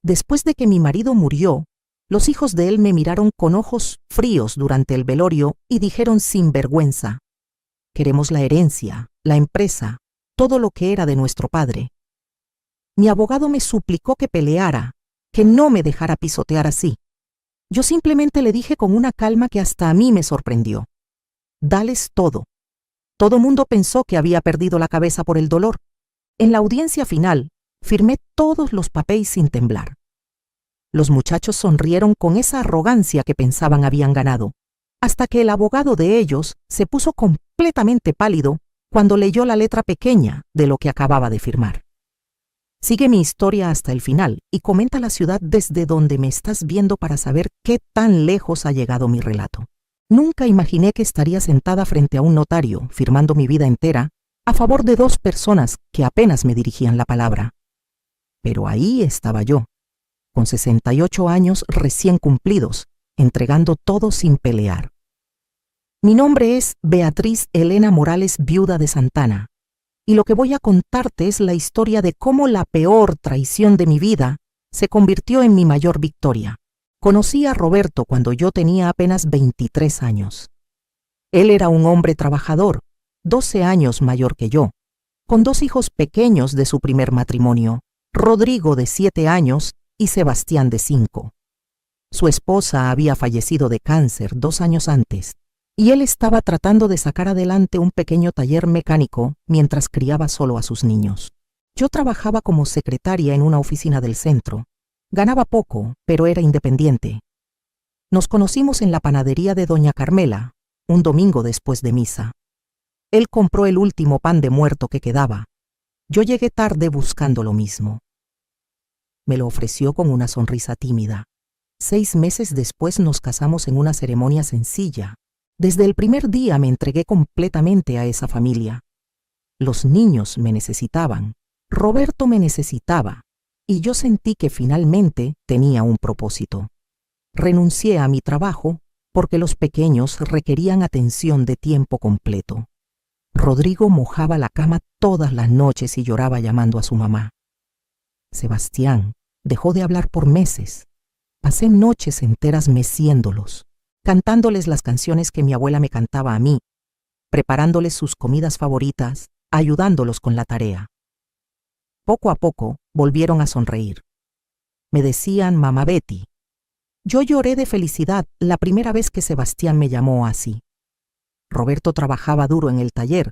Después de que mi marido murió, los hijos de él me miraron con ojos fríos durante el velorio y dijeron sin vergüenza: queremos la herencia, la empresa, todo lo que era de nuestro padre. Mi abogado me suplicó que peleara, que no me dejara pisotear así. Yo simplemente le dije con una calma que hasta a mí me sorprendió: dales todo. Todo mundo pensó que había perdido la cabeza por el dolor. En la audiencia final, firmé todos los papeles sin temblar. Los muchachos sonrieron con esa arrogancia que pensaban habían ganado, hasta que el abogado de ellos se puso completamente pálido cuando leyó la letra pequeña de lo que acababa de firmar. Sigue mi historia hasta el final y comenta la ciudad desde donde me estás viendo para saber qué tan lejos ha llegado mi relato. Nunca imaginé que estaría sentada frente a un notario, firmando mi vida entera, a favor de dos personas que apenas me dirigían la palabra. Pero ahí estaba yo, con 68 años recién cumplidos, entregando todo sin pelear. Mi nombre es Beatriz Elena Morales, viuda de Santana, y lo que voy a contarte es la historia de cómo la peor traición de mi vida se convirtió en mi mayor victoria. Conocí a Roberto cuando yo tenía apenas 23 años. Él era un hombre trabajador, 12 años mayor que yo, con dos hijos pequeños de su primer matrimonio, Rodrigo de 7 años y Sebastián de 5. Su esposa había fallecido de cáncer 2 años antes, y él estaba tratando de sacar adelante un pequeño taller mecánico mientras criaba solo a sus niños. Yo trabajaba como secretaria en una oficina del centro. Ganaba poco, pero era independiente. Nos conocimos en la panadería de doña Carmela, un domingo después de misa. Él compró el último pan de muerto que quedaba. Yo llegué tarde buscando lo mismo. Me lo ofreció con una sonrisa tímida. 6 meses después nos casamos en una ceremonia sencilla. Desde el primer día me entregué completamente a esa familia. Los niños me necesitaban, Roberto me necesitaba, y yo sentí que finalmente tenía un propósito. Renuncié a mi trabajo porque los pequeños requerían atención de tiempo completo. Rodrigo mojaba la cama todas las noches y lloraba llamando a su mamá. Sebastián dejó de hablar por meses. Pasé noches enteras meciéndolos, cantándoles las canciones que mi abuela me cantaba a mí, preparándoles sus comidas favoritas, ayudándolos con la tarea. Poco a poco volvieron a sonreír. Me decían Mamá Betty. Yo lloré de felicidad la primera vez que Sebastián me llamó así. Roberto trabajaba duro en el taller,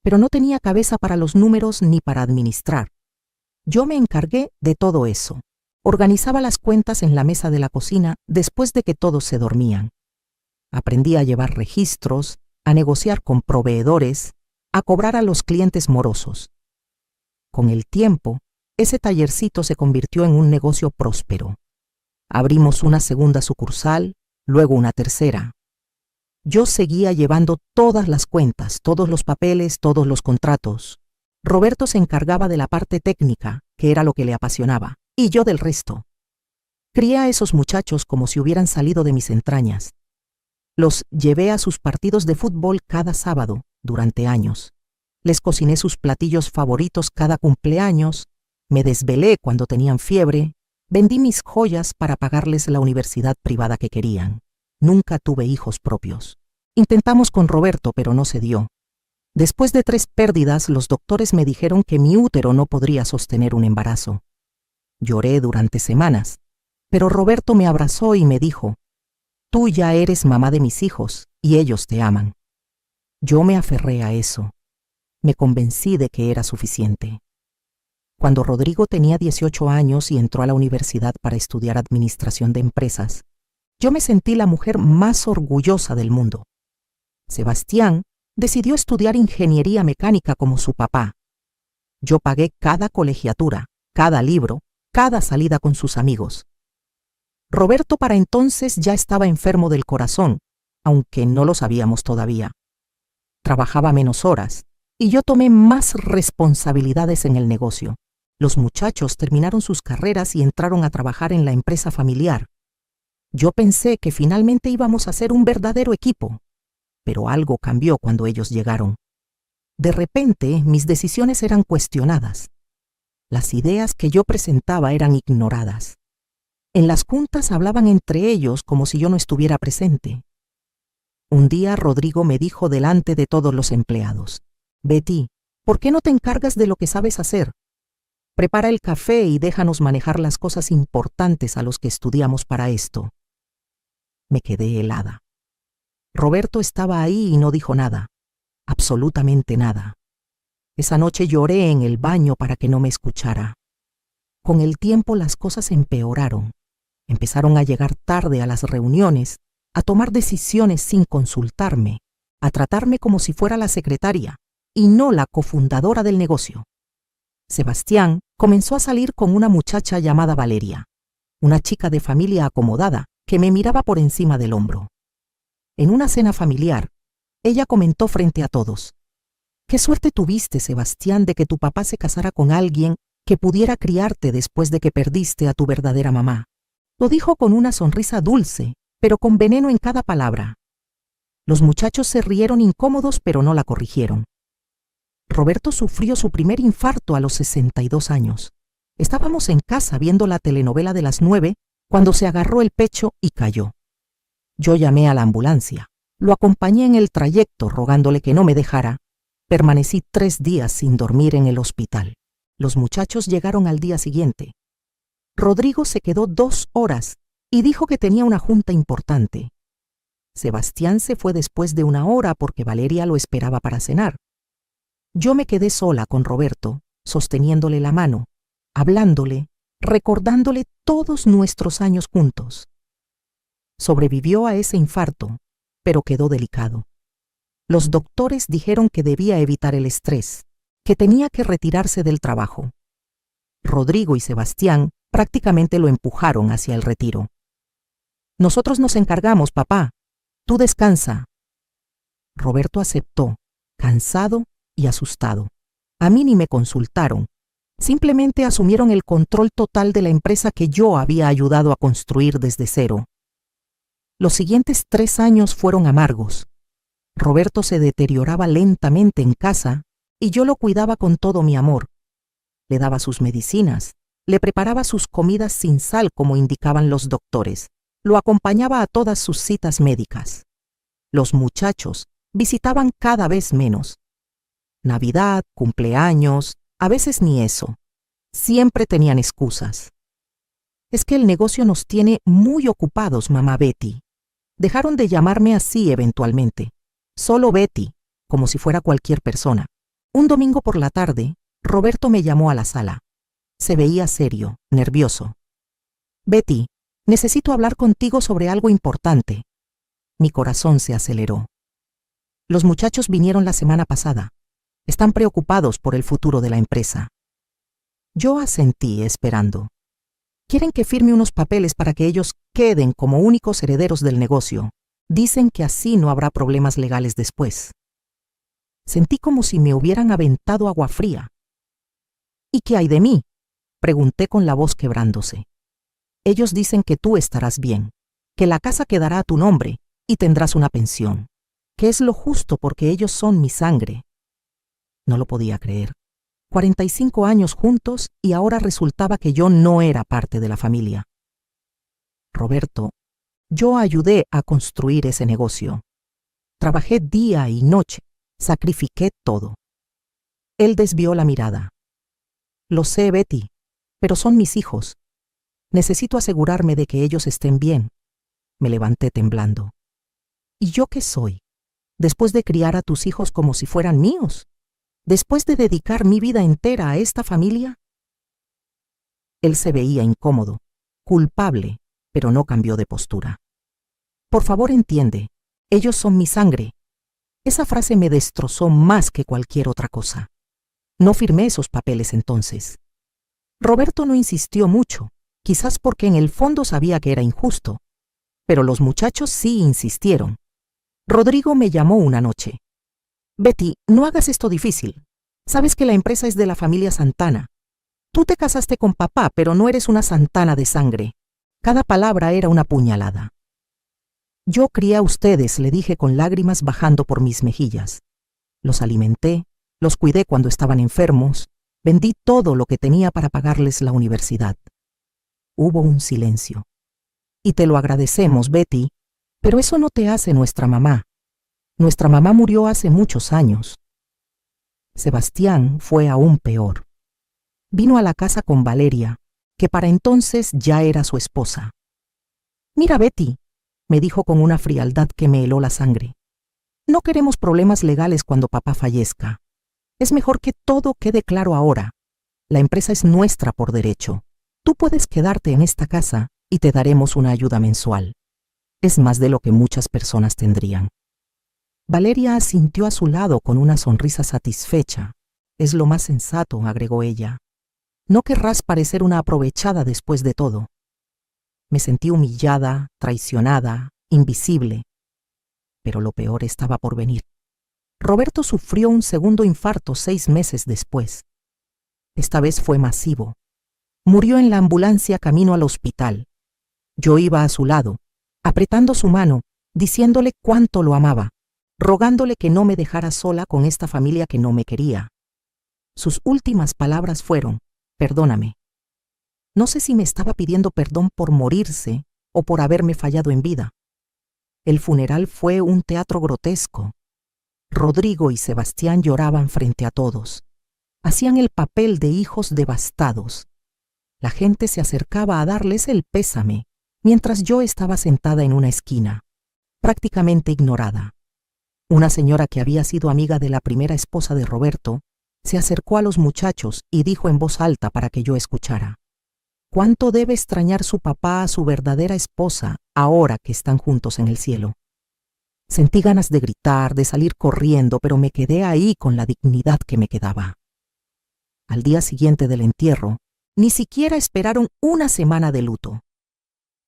pero no tenía cabeza para los números ni para administrar. Yo me encargué de todo eso. Organizaba las cuentas en la mesa de la cocina después de que todos se dormían. Aprendí a llevar registros, a negociar con proveedores, a cobrar a los clientes morosos. Con el tiempo, ese tallercito se convirtió en un negocio próspero. Abrimos una segunda sucursal, luego una tercera. Yo seguía llevando todas las cuentas, todos los papeles, todos los contratos. Roberto se encargaba de la parte técnica, que era lo que le apasionaba, y yo del resto. Crié a esos muchachos como si hubieran salido de mis entrañas. Los llevé a sus partidos de fútbol cada sábado, durante años. Les cociné sus platillos favoritos cada cumpleaños, me desvelé cuando tenían fiebre, vendí mis joyas para pagarles la universidad privada que querían. Nunca tuve hijos propios. Intentamos con Roberto, pero no se dio. Después de 3 pérdidas, los doctores me dijeron que mi útero no podría sostener un embarazo. Lloré durante semanas, pero Roberto me abrazó y me dijo: «Tú ya eres mamá de mis hijos y ellos te aman». Yo me aferré a eso. Me convencí de que era suficiente. Cuando Rodrigo tenía 18 años y entró a la universidad para estudiar administración de empresas, yo me sentí la mujer más orgullosa del mundo. Sebastián decidió estudiar ingeniería mecánica como su papá. Yo pagué cada colegiatura, cada libro, cada salida con sus amigos. Roberto para entonces ya estaba enfermo del corazón, aunque no lo sabíamos todavía. Trabajaba menos horas y yo tomé más responsabilidades en el negocio. Los muchachos terminaron sus carreras y entraron a trabajar en la empresa familiar. Yo pensé que finalmente íbamos a ser un verdadero equipo, pero algo cambió cuando ellos llegaron. De repente, mis decisiones eran cuestionadas. Las ideas que yo presentaba eran ignoradas. En las juntas hablaban entre ellos como si yo no estuviera presente. Un día Rodrigo me dijo delante de todos los empleados: Betty, ¿por qué no te encargas de lo que sabes hacer? Prepara el café y déjanos manejar las cosas importantes a los que estudiamos para esto. Me quedé helada. Roberto estaba ahí y no dijo nada, absolutamente nada. Esa noche lloré en el baño para que no me escuchara. Con el tiempo las cosas empeoraron. Empezaron a llegar tarde a las reuniones, a tomar decisiones sin consultarme, a tratarme como si fuera la secretaria y no la cofundadora del negocio. Sebastián comenzó a salir con una muchacha llamada Valeria, una chica de familia acomodada que me miraba por encima del hombro. En una cena familiar, ella comentó frente a todos: «Qué suerte tuviste, Sebastián, de que tu papá se casara con alguien que pudiera criarte después de que perdiste a tu verdadera mamá». Lo dijo con una sonrisa dulce, pero con veneno en cada palabra. Los muchachos se rieron incómodos, pero no la corrigieron. Roberto sufrió su primer infarto a los 62 años. Estábamos en casa viendo la telenovela de las 9 cuando se agarró el pecho y cayó. Yo llamé a la ambulancia. Lo acompañé en el trayecto rogándole que no me dejara. Permanecí 3 días sin dormir en el hospital. Los muchachos llegaron al día siguiente. Rodrigo se quedó 2 horas y dijo que tenía una junta importante. Sebastián se fue después de 1 hora porque Valeria lo esperaba para cenar. Yo me quedé sola con Roberto, sosteniéndole la mano, hablándole, recordándole todos nuestros años juntos. Sobrevivió a ese infarto, pero quedó delicado. Los doctores dijeron que debía evitar el estrés, que tenía que retirarse del trabajo. Rodrigo y Sebastián prácticamente lo empujaron hacia el retiro. «Nosotros nos encargamos, papá. Tú descansa». Roberto aceptó, cansado y asustado. A mí ni me consultaron. Simplemente asumieron el control total de la empresa que yo había ayudado a construir desde cero. Los siguientes 3 años fueron amargos. Roberto se deterioraba lentamente en casa y yo lo cuidaba con todo mi amor. Le daba sus medicinas, le preparaba sus comidas sin sal como indicaban los doctores, lo acompañaba a todas sus citas médicas. Los muchachos visitaban cada vez menos. Navidad, cumpleaños, a veces ni eso. Siempre tenían excusas. «Es que el negocio nos tiene muy ocupados, mamá Betty». Dejaron de llamarme así eventualmente. Solo Betty, como si fuera cualquier persona. Un domingo por la tarde, Roberto me llamó a la sala. Se veía serio, nervioso. «Betty, necesito hablar contigo sobre algo importante». Mi corazón se aceleró. «Los muchachos vinieron la semana pasada. Están preocupados por el futuro de la empresa». Yo asentí esperando. «Quieren que firme unos papeles para que ellos queden como únicos herederos del negocio. Dicen que así no habrá problemas legales después». Sentí como si me hubieran aventado agua fría. «¿Y qué hay de mí?», pregunté con la voz quebrándose. «Ellos dicen que tú estarás bien, que la casa quedará a tu nombre y tendrás una pensión, que es lo justo porque ellos son mi sangre». No lo podía creer. 45 años juntos y ahora resultaba que yo no era parte de la familia. «Roberto, yo ayudé a construir ese negocio. Trabajé día y noche, sacrifiqué todo». Él desvió la mirada. «Lo sé, Betty, pero son mis hijos. Necesito asegurarme de que ellos estén bien». Me levanté temblando. «¿Y yo qué soy? Después de criar a tus hijos como si fueran míos. Después de dedicar mi vida entera a esta familia». Él se veía incómodo, culpable, pero no cambió de postura. «Por favor, entiende, ellos son mi sangre». Esa frase me destrozó más que cualquier otra cosa. No firmé esos papeles entonces. Roberto no insistió mucho, quizás porque en el fondo sabía que era injusto. Pero los muchachos sí insistieron. Rodrigo me llamó una noche. «Betty, no hagas esto difícil. Sabes que la empresa es de la familia Santana. Tú te casaste con papá, pero no eres una Santana de sangre». Cada palabra era una puñalada. «Yo crié a ustedes», le dije con lágrimas bajando por mis mejillas. «Los alimenté, los cuidé cuando estaban enfermos, vendí todo lo que tenía para pagarles la universidad. Hubo un silencio. Y te lo agradecemos, Betty, pero eso no te hace nuestra mamá. Nuestra mamá murió hace muchos años. Sebastián fue aún peor. Vino a la casa con Valeria, que para entonces ya era su esposa. Mira, Betty, me dijo con una frialdad que me heló la sangre. No queremos problemas legales cuando papá fallezca. Es mejor que todo quede claro ahora. La empresa es nuestra por derecho. Tú puedes quedarte en esta casa y te daremos una ayuda mensual. Es más de lo que muchas personas tendrían. Valeria asintió a su lado con una sonrisa satisfecha. Es lo más sensato, agregó ella. No querrás parecer una aprovechada después de todo. Me sentí humillada, traicionada, invisible. Pero lo peor estaba por venir. Roberto sufrió un segundo infarto 6 meses después. Esta vez fue masivo. Murió en la ambulancia camino al hospital. Yo iba a su lado, apretando su mano, diciéndole cuánto lo amaba, rogándole que no me dejara sola con esta familia que no me quería. Sus últimas palabras fueron: perdóname. No sé si me estaba pidiendo perdón por morirse o por haberme fallado en vida. El funeral fue un teatro grotesco. Rodrigo y Sebastián lloraban frente a todos. Hacían el papel de hijos devastados. La gente se acercaba a darles el pésame, mientras yo estaba sentada en una esquina, prácticamente ignorada. Una señora que había sido amiga de la primera esposa de Roberto se acercó a los muchachos y dijo en voz alta para que yo escuchara: ¿cuánto debe extrañar su papá a su verdadera esposa ahora que están juntos en el cielo? Sentí ganas de gritar, de salir corriendo, pero me quedé ahí con la dignidad que me quedaba. Al día siguiente del entierro, ni siquiera esperaron una semana de luto.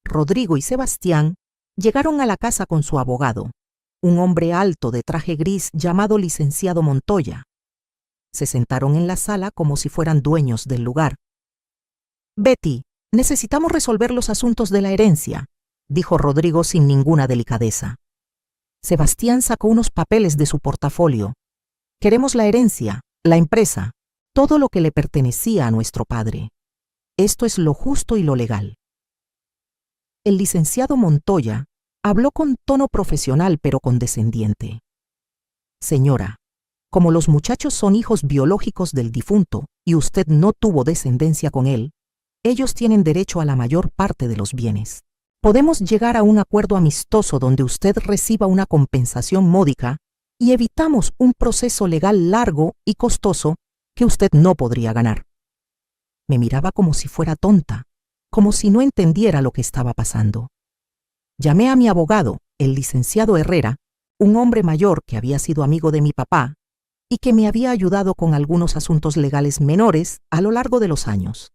Rodrigo y Sebastián llegaron a la casa con su abogado, un hombre alto de traje gris llamado licenciado Montoya. Se sentaron en la sala como si fueran dueños del lugar. Betty, necesitamos resolver los asuntos de la herencia, dijo Rodrigo sin ninguna delicadeza. Sebastián sacó unos papeles de su portafolio. Queremos la herencia, la empresa, todo lo que le pertenecía a nuestro padre. Esto es lo justo y lo legal. El licenciado Montoya habló con tono profesional pero condescendiente. Señora, como los muchachos son hijos biológicos del difunto y usted no tuvo descendencia con él, ellos tienen derecho a la mayor parte de los bienes. Podemos llegar a un acuerdo amistoso donde usted reciba una compensación módica y evitamos un proceso legal largo y costoso que usted no podría ganar. Me miraba como si fuera tonta, como si no entendiera lo que estaba pasando. Llamé a mi abogado, el licenciado Herrera, un hombre mayor que había sido amigo de mi papá y que me había ayudado con algunos asuntos legales menores a lo largo de los años.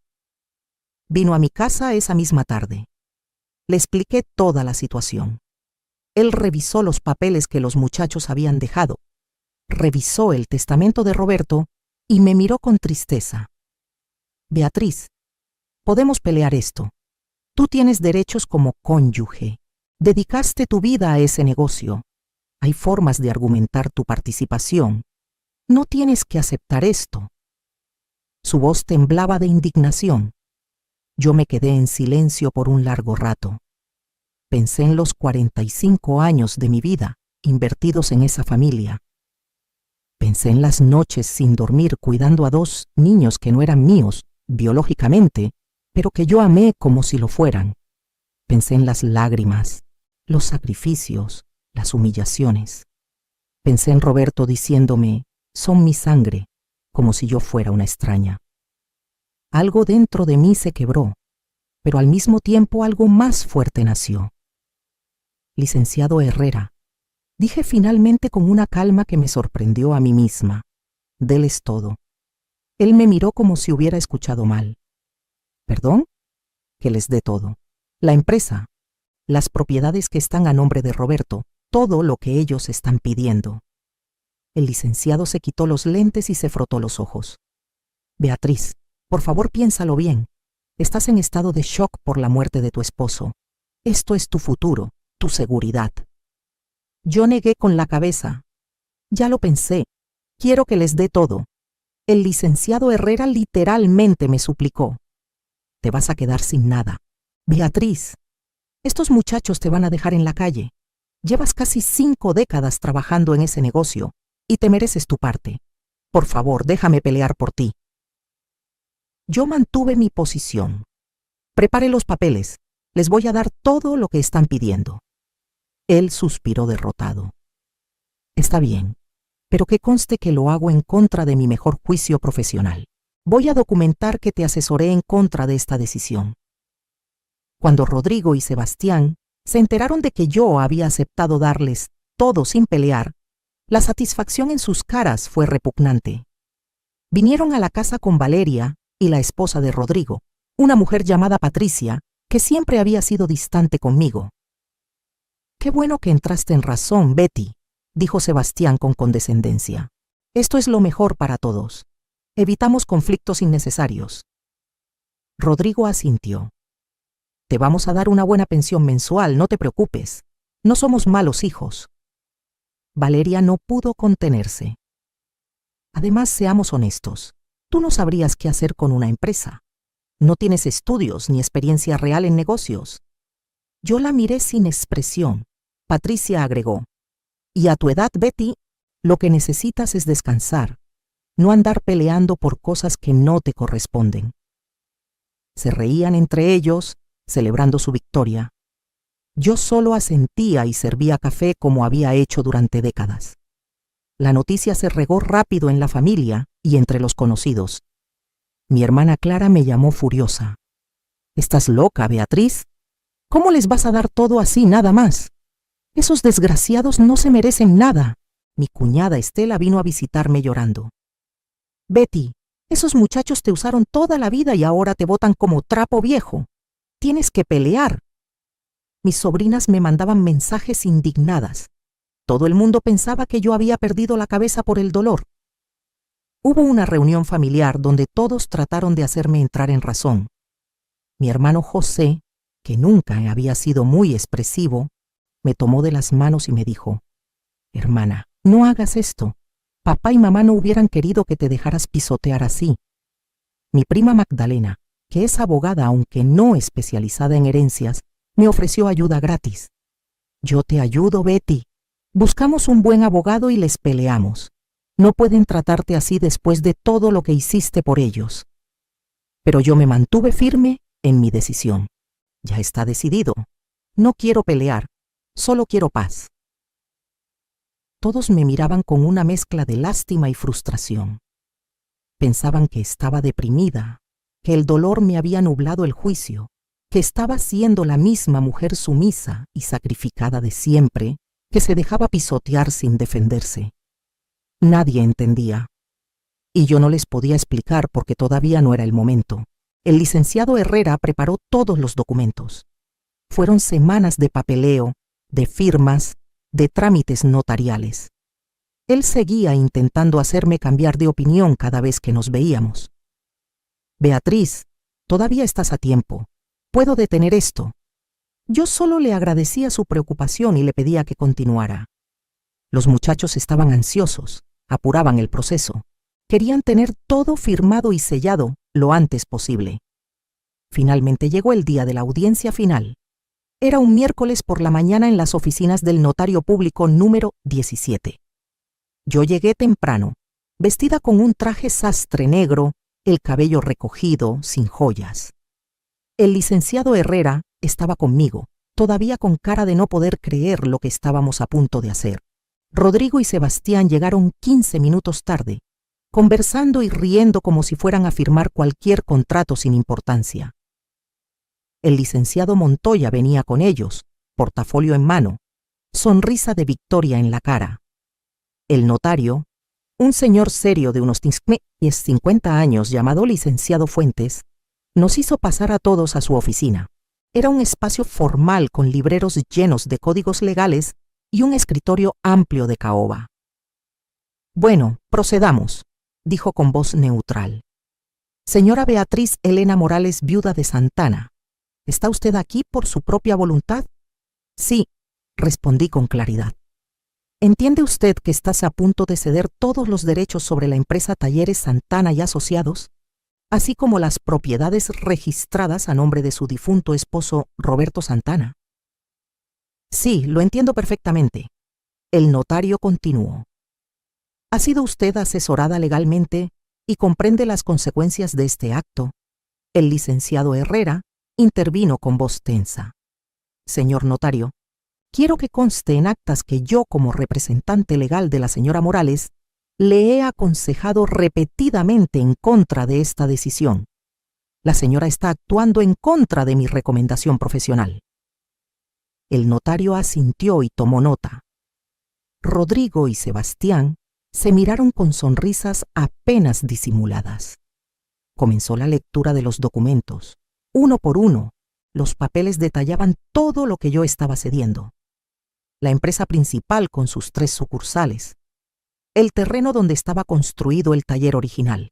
Vino a mi casa esa misma tarde. Le expliqué toda la situación. Él revisó los papeles que los muchachos habían dejado, revisó el testamento de Roberto y me miró con tristeza. Beatriz, podemos pelear esto. Tú tienes derechos como cónyuge. Dedicaste tu vida a ese negocio. Hay formas de argumentar tu participación. No tienes que aceptar esto. Su voz temblaba de indignación. Yo me quedé en silencio por un largo rato. Pensé en los 45 años de mi vida invertidos en esa familia. Pensé en las noches sin dormir cuidando a 2 niños que no eran míos biológicamente, pero que yo amé como si lo fueran. Pensé en las lágrimas, los sacrificios, las humillaciones. Pensé en Roberto diciéndome: son mi sangre, como si yo fuera una extraña. Algo dentro de mí se quebró, pero al mismo tiempo algo más fuerte nació. Licenciado Herrera, dije finalmente con una calma que me sorprendió a mí misma: déles todo. Él me miró como si hubiera escuchado mal. ¿Perdón? Que les dé todo. La empresa, las propiedades que están a nombre de Roberto, todo lo que ellos están pidiendo. El licenciado se quitó los lentes y se frotó los ojos. Beatriz, por favor piénsalo bien. Estás en estado de shock por la muerte de tu esposo. Esto es tu futuro, tu seguridad. Yo negué con la cabeza. Ya lo pensé. Quiero que les dé todo. El licenciado Herrera literalmente me suplicó: te vas a quedar sin nada. Beatriz, estos muchachos te van a dejar en la calle. Llevas casi 5 décadas trabajando en ese negocio y te mereces tu parte. Por favor, déjame pelear por ti. Yo mantuve mi posición. Prepare los papeles. Les voy a dar todo lo que están pidiendo. Él suspiró derrotado. Está bien, pero que conste que lo hago en contra de mi mejor juicio profesional. Voy a documentar que te asesoré en contra de esta decisión. Cuando Rodrigo y Sebastián se enteraron de que yo había aceptado darles todo sin pelear, la satisfacción en sus caras fue repugnante. Vinieron a la casa con Valeria y la esposa de Rodrigo, una mujer llamada Patricia, que siempre había sido distante conmigo. «Qué bueno que entraste en razón, Betty», dijo Sebastián con condescendencia. «Esto es lo mejor para todos. Evitamos conflictos innecesarios». Rodrigo asintió. «Te vamos a dar una buena pensión mensual, no te preocupes. No somos malos hijos». Valeria no pudo contenerse. «Además, seamos honestos. Tú no sabrías qué hacer con una empresa. No tienes estudios ni experiencia real en negocios». Yo la miré sin expresión. Patricia agregó: «Y a tu edad, Betty, lo que necesitas es descansar, no andar peleando por cosas que no te corresponden». Se reían entre ellos, celebrando su victoria. Yo solo asentía y servía café como había hecho durante décadas. La noticia se regó rápido en la familia y entre los conocidos. Mi hermana Clara me llamó furiosa. «¿Estás loca, Beatriz? ¿Cómo les vas a dar todo así nada más? Esos desgraciados no se merecen nada». Mi cuñada Estela vino a visitarme llorando. «Betty, esos muchachos te usaron toda la vida y ahora te botan como trapo viejo. Tienes que pelear». Mis sobrinas me mandaban mensajes indignadas. Todo el mundo pensaba que yo había perdido la cabeza por el dolor. Hubo una reunión familiar donde todos trataron de hacerme entrar en razón. Mi hermano José, que nunca había sido muy expresivo, me tomó de las manos y me dijo: «Hermana, no hagas esto. Papá y mamá no hubieran querido que te dejaras pisotear así». Mi prima Magdalena, que es abogada aunque no especializada en herencias, me ofreció ayuda gratis. «Yo te ayudo, Betty. Buscamos un buen abogado y les peleamos. No pueden tratarte así después de todo lo que hiciste por ellos». Pero yo me mantuve firme en mi decisión. Ya está decidido. No quiero pelear, solo quiero paz. Todos me miraban con una mezcla de lástima y frustración. Pensaban que estaba deprimida, que el dolor me había nublado el juicio, que estaba siendo la misma mujer sumisa y sacrificada de siempre, que se dejaba pisotear sin defenderse. Nadie entendía. Y yo no les podía explicar porque todavía no era el momento. El licenciado Herrera preparó todos los documentos. Fueron semanas de papeleo, de firmas, de trámites notariales. Él seguía intentando hacerme cambiar de opinión cada vez que nos veíamos. «Beatriz, todavía estás a tiempo. Puedo detener esto». Yo solo le agradecía su preocupación y le pedía que continuara. Los muchachos estaban ansiosos, apuraban el proceso. Querían tener todo firmado y sellado lo antes posible. Finalmente llegó el día de la audiencia final. Era un miércoles por la mañana en las oficinas del notario público número 17. Yo llegué temprano, vestida con un traje sastre negro, el cabello recogido, sin joyas. El licenciado Herrera estaba conmigo, todavía con cara de no poder creer lo que estábamos a punto de hacer. Rodrigo y Sebastián llegaron 15 minutos tarde, conversando y riendo como si fueran a firmar cualquier contrato sin importancia. El licenciado Montoya venía con ellos, portafolio en mano, sonrisa de victoria en la cara. El notario, un señor serio de unos 50 años llamado licenciado Fuentes, nos hizo pasar a todos a su oficina. Era un espacio formal con libreros llenos de códigos legales y un escritorio amplio de caoba. «Bueno, procedamos», dijo con voz neutral. «Señora Beatriz Elena Morales, viuda de Santana, ¿está usted aquí por su propia voluntad?» «Sí», respondí con claridad. «¿Entiende usted que estás a punto de ceder todos los derechos sobre la empresa Talleres Santana y Asociados?» así como las propiedades registradas a nombre de su difunto esposo Roberto Santana. Sí, lo entiendo perfectamente. El notario continuó. Ha sido usted asesorada legalmente y comprende las consecuencias de este acto. El licenciado Herrera intervino con voz tensa. Señor notario, quiero que conste en actas que yo, como representante legal de la señora Morales, le he aconsejado repetidamente en contra de esta decisión. La señora está actuando en contra de mi recomendación profesional. El notario asintió y tomó nota. Rodrigo y Sebastián se miraron con sonrisas apenas disimuladas. Comenzó la lectura de los documentos. Uno por uno, los papeles detallaban todo lo que yo estaba cediendo. La empresa principal con sus 3 sucursales, el terreno donde estaba construido el taller original,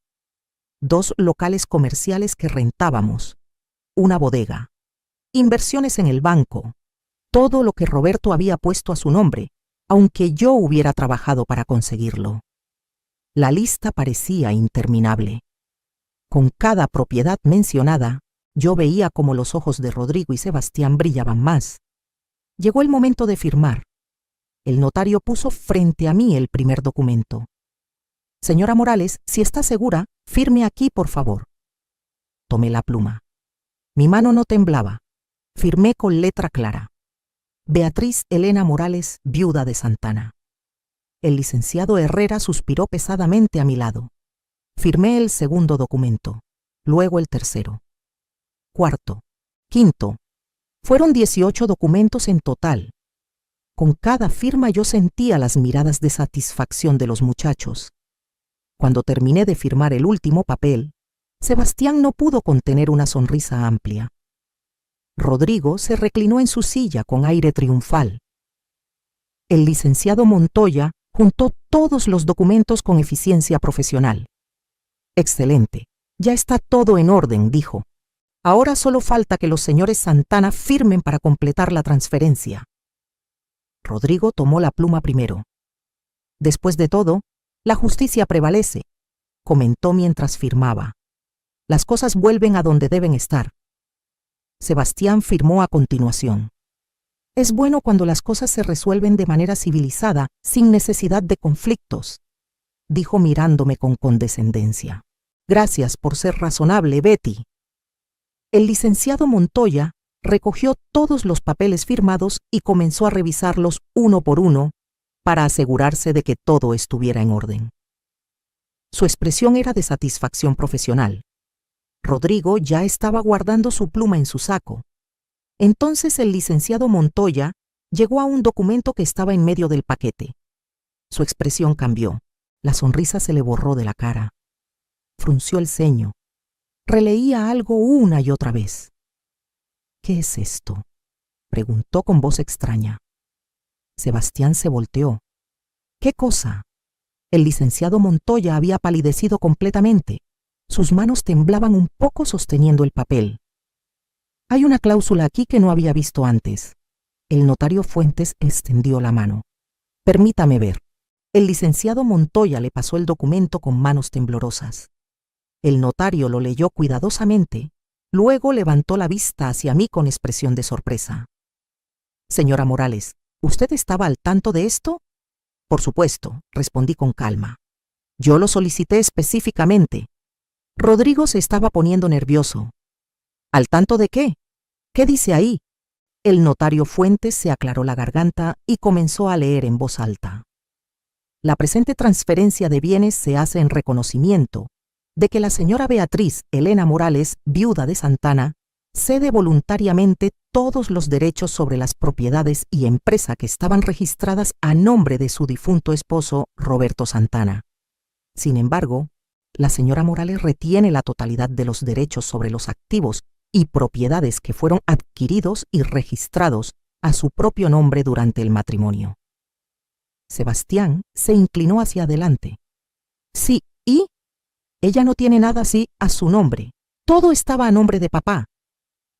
2 locales comerciales que rentábamos, una bodega, inversiones en el banco, todo lo que Roberto había puesto a su nombre, aunque yo hubiera trabajado para conseguirlo. La lista parecía interminable. Con cada propiedad mencionada, yo veía como los ojos de Rodrigo y Sebastián brillaban más. Llegó el momento de firmar. El notario puso frente a mí el primer documento. Señora Morales, si está segura, firme aquí, por favor. Tomé la pluma. Mi mano no temblaba. Firmé con letra clara. Beatriz Elena Morales, viuda de Santana. El licenciado Herrera suspiró pesadamente a mi lado. Firmé el segundo documento, luego el tercero. Cuarto, quinto. Fueron 18 documentos en total. Con cada firma yo sentía las miradas de satisfacción de los muchachos. Cuando terminé de firmar el último papel, Sebastián no pudo contener una sonrisa amplia. Rodrigo se reclinó en su silla con aire triunfal. El licenciado Montoya juntó todos los documentos con eficiencia profesional. Excelente, ya está todo en orden, dijo. Ahora solo falta que los señores Santana firmen para completar la transferencia. Rodrigo tomó la pluma primero. Después de todo, la justicia prevalece, comentó mientras firmaba. Las cosas vuelven a donde deben estar. Sebastián firmó a continuación. Es bueno cuando las cosas se resuelven de manera civilizada, sin necesidad de conflictos, dijo mirándome con condescendencia. Gracias por ser razonable, Betty. El licenciado Montoya recogió todos los papeles firmados y comenzó a revisarlos uno por uno para asegurarse de que todo estuviera en orden. Su expresión era de satisfacción profesional. Rodrigo ya estaba guardando su pluma en su saco. Entonces el licenciado Montoya llegó a un documento que estaba en medio del paquete. Su expresión cambió. La sonrisa se le borró de la cara. Frunció el ceño. Releía algo una y otra vez. ¿Qué es esto?, preguntó con voz extraña. Sebastián se volteó. ¿Qué cosa? El licenciado Montoya había palidecido completamente. Sus manos temblaban un poco sosteniendo el papel. Hay una cláusula aquí que no había visto antes. El notario Fuentes extendió la mano. Permítame ver. El licenciado Montoya le pasó el documento con manos temblorosas. El notario lo leyó cuidadosamente, luego levantó la vista hacia mí con expresión de sorpresa. Señora Morales, ¿usted estaba al tanto de esto? Por supuesto, respondí con calma. Yo lo solicité específicamente. Rodrigo se estaba poniendo nervioso. ¿Al tanto de qué? ¿Qué dice ahí? El notario Fuentes se aclaró la garganta y comenzó a leer en voz alta. La presente transferencia de bienes se hace en reconocimiento de que la señora Beatriz Elena Morales, viuda de Santana, cede voluntariamente todos los derechos sobre las propiedades y empresa que estaban registradas a nombre de su difunto esposo Roberto Santana. Sin embargo, la señora Morales retiene la totalidad de los derechos sobre los activos y propiedades que fueron adquiridos y registrados a su propio nombre durante el matrimonio. Sebastián se inclinó hacia adelante. Sí, ¿y? Ella no tiene nada así a su nombre. Todo estaba a nombre de papá.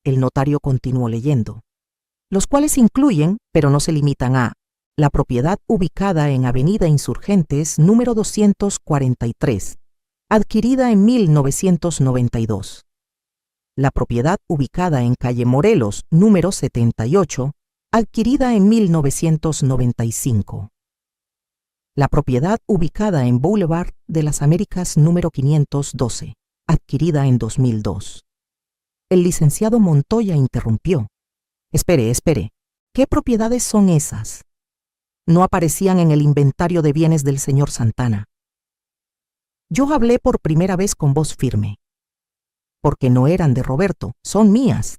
El notario continuó leyendo. Los cuales incluyen, pero no se limitan a, la propiedad ubicada en Avenida Insurgentes, número 243, adquirida en 1992. La propiedad ubicada en calle Morelos, número 78, adquirida en 1995. La propiedad ubicada en Boulevard de las Américas, número 512, adquirida en 2002. El licenciado Montoya interrumpió. Espere. ¿Qué propiedades son esas? No aparecían en el inventario de bienes del señor Santana. Yo hablé por primera vez con voz firme. Porque no eran de Roberto, son mías.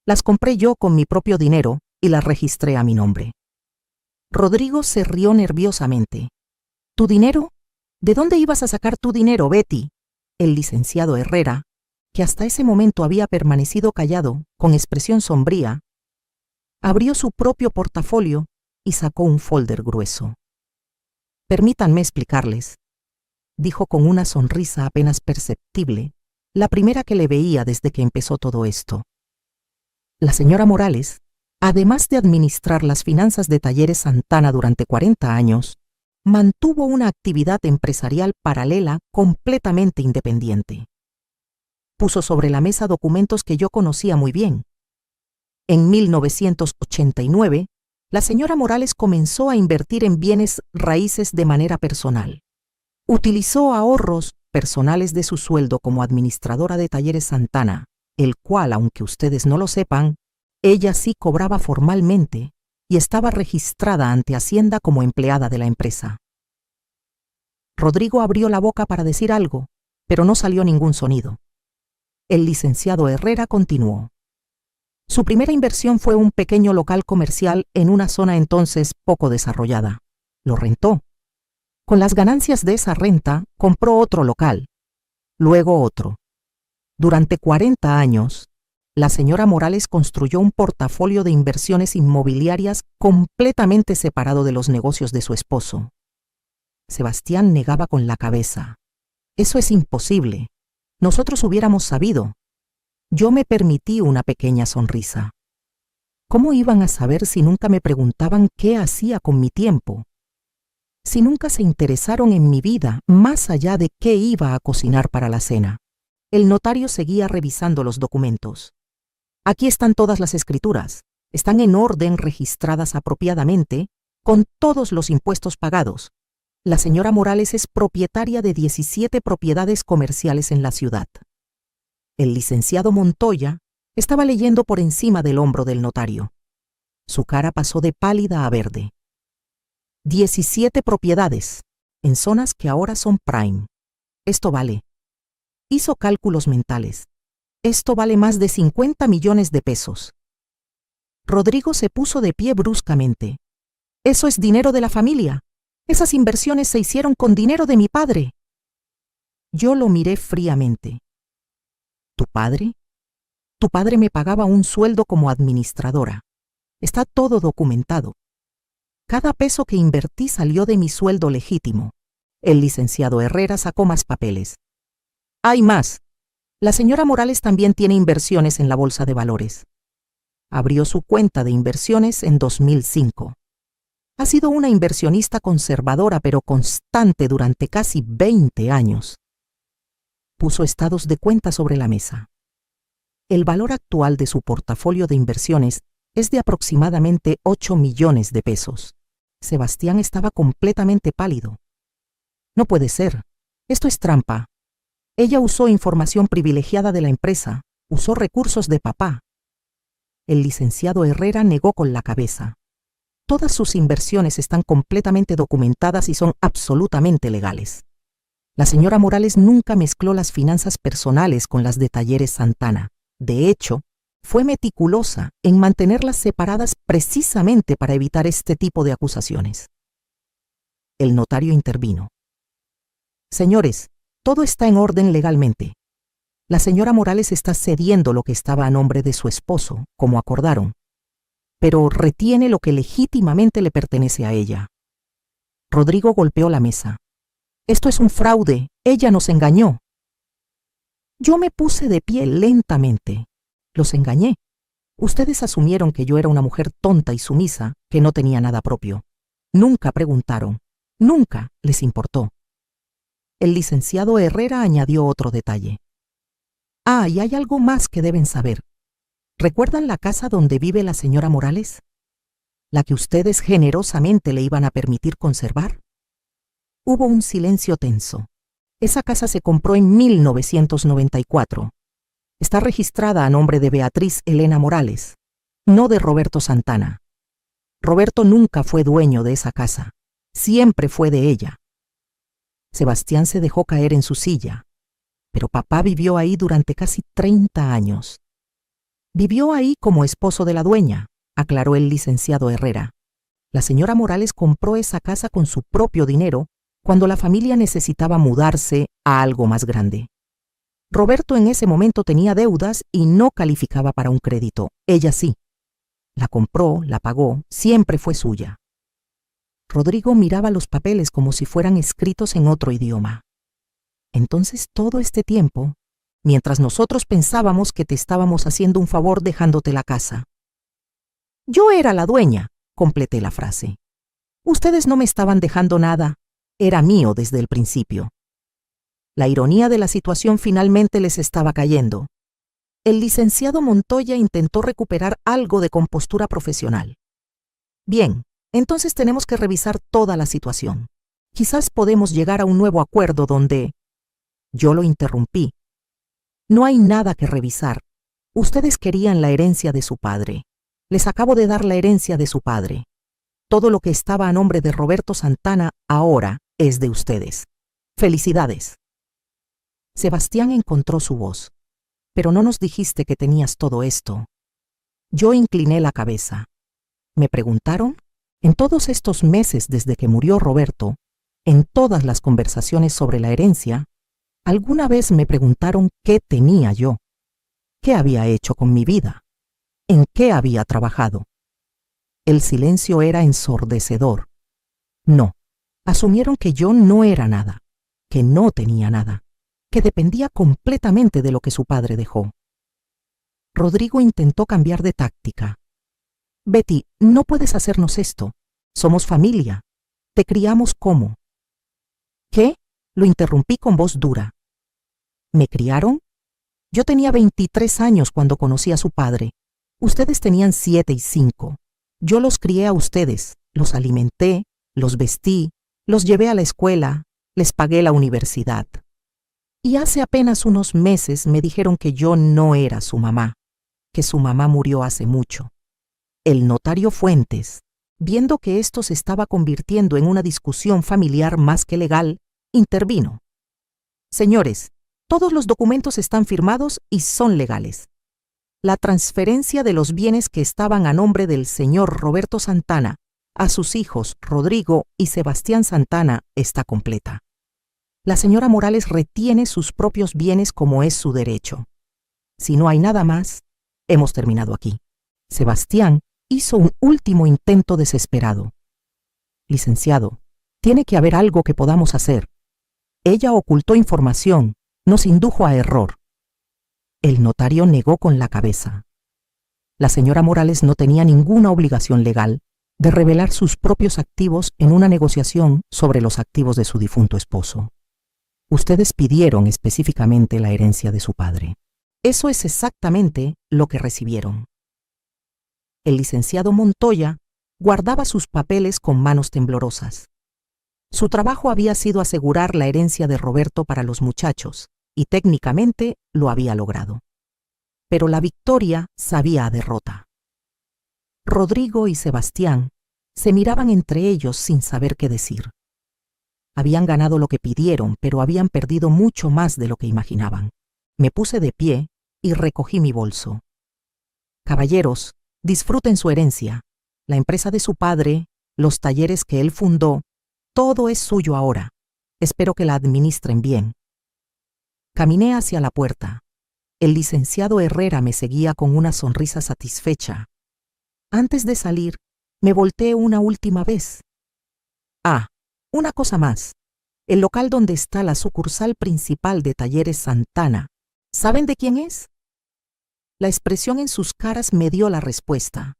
Las compré yo con mi propio dinero y las registré a mi nombre. Rodrigo se rió nerviosamente. ¿Tu dinero? ¿De dónde ibas a sacar tu dinero, Betty? El licenciado Herrera, que hasta ese momento había permanecido callado, con expresión sombría, abrió su propio portafolio y sacó un folder grueso. Permítanme explicarles, dijo con una sonrisa apenas perceptible, la primera que le veía desde que empezó todo esto. La señora Morales, además de administrar las finanzas de Talleres Santana durante 40 años, mantuvo una actividad empresarial paralela completamente independiente. Puso sobre la mesa documentos que yo conocía muy bien. En 1989, la señora Morales comenzó a invertir en bienes raíces de manera personal. Utilizó ahorros personales de su sueldo como administradora de Talleres Santana, el cual, aunque ustedes no lo sepan, ella sí cobraba formalmente y estaba registrada ante Hacienda como empleada de la empresa. Rodrigo abrió la boca para decir algo, pero no salió ningún sonido. El licenciado Herrera continuó. Su primera inversión fue un pequeño local comercial en una zona entonces poco desarrollada. Lo rentó. Con las ganancias de esa renta, compró otro local, luego otro. Durante 40 años, la señora Morales construyó un portafolio de inversiones inmobiliarias completamente separado de los negocios de su esposo. Sebastián negaba con la cabeza. Eso es imposible. Nosotros hubiéramos sabido. Yo me permití una pequeña sonrisa. ¿Cómo iban a saber si nunca me preguntaban qué hacía con mi tiempo? Si nunca se interesaron en mi vida más allá de qué iba a cocinar para la cena. El notario seguía revisando los documentos. Aquí están todas las escrituras. Están en orden, registradas apropiadamente, con todos los impuestos pagados. La señora Morales es propietaria de 17 propiedades comerciales en la ciudad. El licenciado Montoya estaba leyendo por encima del hombro del notario. Su cara pasó de pálida a verde. 17 propiedades, en zonas que ahora son prime. Esto vale. Hizo cálculos mentales. Esto vale más de 50 millones de pesos. Rodrigo se puso de pie bruscamente. Eso es dinero de la familia. Esas inversiones se hicieron con dinero de mi padre. Yo lo miré fríamente. ¿Tu padre? Tu padre me pagaba un sueldo como administradora. Está todo documentado. Cada peso que invertí salió de mi sueldo legítimo. El licenciado Herrera sacó más papeles. Hay más. La señora Morales también tiene inversiones en la bolsa de valores. Abrió su cuenta de inversiones en 2005. Ha sido una inversionista conservadora pero constante durante casi 20 años. Puso estados de cuenta sobre la mesa. El valor actual de su portafolio de inversiones es de aproximadamente 8 millones de pesos. Sebastián estaba completamente pálido. No puede ser. Esto es trampa. Ella usó información privilegiada de la empresa, usó recursos de papá. El licenciado Herrera negó con la cabeza. Todas sus inversiones están completamente documentadas y son absolutamente legales. La señora Morales nunca mezcló las finanzas personales con las de Talleres Santana. De hecho, fue meticulosa en mantenerlas separadas precisamente para evitar este tipo de acusaciones. El notario intervino. Señores, todo está en orden legalmente. La señora Morales está cediendo lo que estaba a nombre de su esposo, como acordaron, pero retiene lo que legítimamente le pertenece a ella. Rodrigo golpeó la mesa. Esto es un fraude. Ella nos engañó. Yo me puse de pie lentamente. Los engañé. Ustedes asumieron que yo era una mujer tonta y sumisa, que no tenía nada propio. Nunca preguntaron. Nunca les importó. El licenciado Herrera añadió otro detalle. Ah, y hay algo más que deben saber. ¿Recuerdan la casa donde vive la señora Morales? ¿La que ustedes generosamente le iban a permitir conservar? Hubo un silencio tenso. Esa casa se compró en 1994. Está registrada a nombre de Beatriz Elena Morales, no de Roberto Santana. Roberto nunca fue dueño de esa casa. Siempre fue de ella. Sebastián se dejó caer en su silla, pero papá vivió ahí durante casi 30 años. Vivió ahí como esposo de la dueña, aclaró el licenciado Herrera. La señora Morales compró esa casa con su propio dinero cuando la familia necesitaba mudarse a algo más grande. Roberto en ese momento tenía deudas y no calificaba para un crédito. Ella sí. La compró, la pagó, siempre fue suya. Rodrigo miraba los papeles como si fueran escritos en otro idioma. Entonces todo este tiempo, mientras nosotros pensábamos que te estábamos haciendo un favor dejándote la casa. Yo era la dueña, completé la frase. Ustedes no me estaban dejando nada, era mío desde el principio. La ironía de la situación finalmente les estaba cayendo. El licenciado Montoya intentó recuperar algo de compostura profesional. Bien, entonces tenemos que revisar toda la situación. Quizás podemos llegar a un nuevo acuerdo donde... Yo lo interrumpí. No hay nada que revisar. Ustedes querían la herencia de su padre. Les acabo de dar la herencia de su padre. Todo lo que estaba a nombre de Roberto Santana ahora es de ustedes. ¡Felicidades! Sebastián encontró su voz. Pero no nos dijiste que tenías todo esto. Yo incliné la cabeza. ¿Me preguntaron? En todos estos meses desde que murió Roberto, en todas las conversaciones sobre la herencia, alguna vez me preguntaron qué tenía yo, qué había hecho con mi vida, en qué había trabajado. El silencio era ensordecedor. No, asumieron que yo no era nada, que no tenía nada, que dependía completamente de lo que su padre dejó. Rodrigo intentó cambiar de táctica. Betty, no puedes hacernos esto. Somos familia. Te criamos como. ¿Qué? Lo interrumpí con voz dura. ¿Me criaron? Yo tenía 23 años cuando conocí a su padre. Ustedes tenían 7 y 5. Yo los crié a ustedes, los alimenté, los vestí, los llevé a la escuela, les pagué la universidad. Y hace apenas unos meses me dijeron que yo no era su mamá, que su mamá murió hace mucho. El notario Fuentes, viendo que esto se estaba convirtiendo en una discusión familiar más que legal, intervino. Señores, todos los documentos están firmados y son legales. La transferencia de los bienes que estaban a nombre del señor Roberto Santana a sus hijos Rodrigo y Sebastián Santana está completa. La señora Morales retiene sus propios bienes como es su derecho. Si no hay nada más, hemos terminado aquí. Sebastián hizo un último intento desesperado. Licenciado, tiene que haber algo que podamos hacer. Ella ocultó información, nos indujo a error. El notario negó con la cabeza. La señora Morales no tenía ninguna obligación legal de revelar sus propios activos en una negociación sobre los activos de su difunto esposo. Ustedes pidieron específicamente la herencia de su padre. Eso es exactamente lo que recibieron. El licenciado Montoya guardaba sus papeles con manos temblorosas. Su trabajo había sido asegurar la herencia de Roberto para los muchachos, y técnicamente lo había logrado. Pero la victoria sabía a derrota. Rodrigo y Sebastián se miraban entre ellos sin saber qué decir. Habían ganado lo que pidieron, pero habían perdido mucho más de lo que imaginaban. Me puse de pie y recogí mi bolso. Caballeros, disfruten su herencia. La empresa de su padre, los talleres que él fundó, todo es suyo ahora. Espero que la administren bien. Caminé hacia la puerta. El licenciado Herrera me seguía con una sonrisa satisfecha. Antes de salir, me volteé una última vez. Ah, una cosa más. El local donde está la sucursal principal de Talleres Santana, ¿saben de quién es? La expresión en sus caras me dio la respuesta.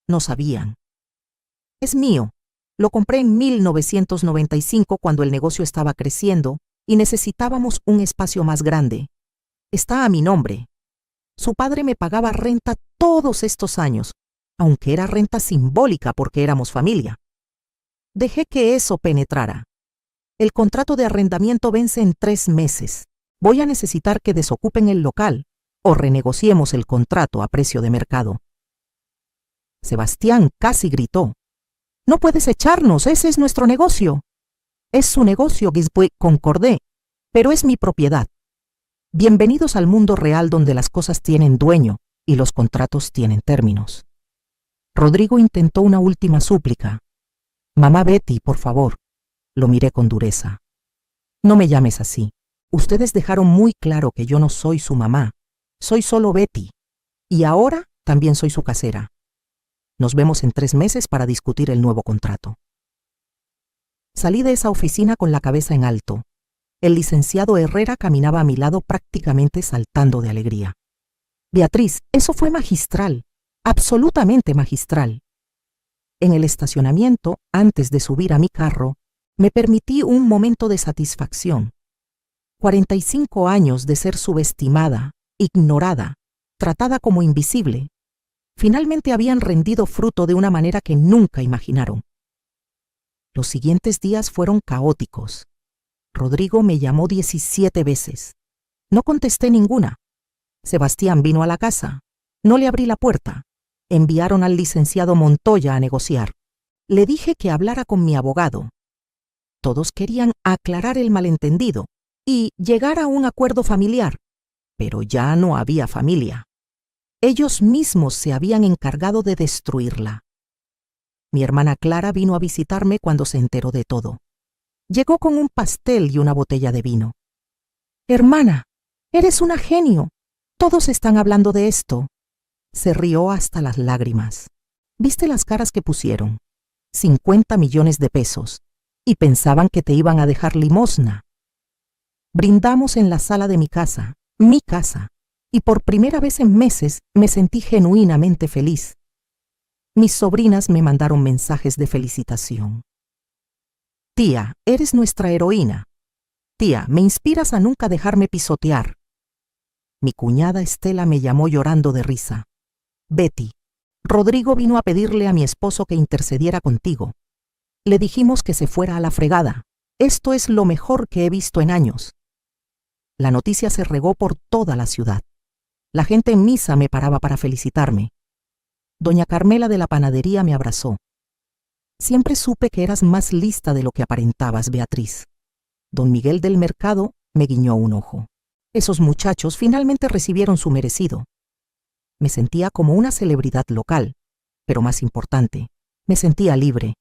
No sabían. Es mío. Lo compré en 1995 cuando el negocio estaba creciendo y necesitábamos un espacio más grande. Está a mi nombre. Su padre me pagaba renta todos estos años, aunque era renta simbólica porque éramos familia. Dejé que eso penetrara. El contrato de arrendamiento vence en 3 meses. Voy a necesitar que desocupen el local o renegociemos el contrato a precio de mercado. Sebastián casi gritó. No puedes echarnos, ese es nuestro negocio. Es su negocio, Gisbue, concordé, pero es mi propiedad. Bienvenidos al mundo real donde las cosas tienen dueño y los contratos tienen términos. Rodrigo intentó una última súplica. Mamá Betty, por favor. Lo miré con dureza. No me llames así. Ustedes dejaron muy claro que yo no soy su mamá. Soy solo Betty. Y ahora también soy su casera. Nos vemos en 3 meses para discutir el nuevo contrato. Salí de esa oficina con la cabeza en alto. El licenciado Herrera caminaba a mi lado prácticamente saltando de alegría. Beatriz, eso fue magistral, absolutamente magistral. En el estacionamiento, antes de subir a mi carro, me permití un momento de satisfacción. 45 años de ser subestimada, ignorada, tratada como invisible, finalmente habían rendido fruto de una manera que nunca imaginaron. Los siguientes días fueron caóticos. Rodrigo me llamó 17 veces. No contesté ninguna. Sebastián vino a la casa. No le abrí la puerta. Enviaron al licenciado Montoya a negociar. Le dije que hablara con mi abogado. Todos querían aclarar el malentendido y llegar a un acuerdo familiar, pero ya no había familia. Ellos mismos se habían encargado de destruirla. Mi hermana Clara vino a visitarme cuando se enteró de todo. Llegó con un pastel y una botella de vino. Hermana, eres una genio. Todos están hablando de esto. Se rió hasta las lágrimas. ¿Viste las caras que pusieron? 50 millones de pesos. Y pensaban que te iban a dejar limosna. Brindamos en la sala de mi casa, y por primera vez en meses me sentí genuinamente feliz. Mis sobrinas me mandaron mensajes de felicitación. Tía, eres nuestra heroína. Tía, me inspiras a nunca dejarme pisotear. Mi cuñada Estela me llamó llorando de risa. Betty, Rodrigo vino a pedirle a mi esposo que intercediera contigo. Le dijimos que se fuera a la fregada. Esto es lo mejor que he visto en años. La noticia se regó por toda la ciudad. La gente en misa me paraba para felicitarme. Doña Carmela de la panadería me abrazó. Siempre supe que eras más lista de lo que aparentabas, Beatriz. Don Miguel del Mercado me guiñó un ojo. Esos muchachos finalmente recibieron su merecido. Me sentía como una celebridad local, pero más importante, me sentía libre.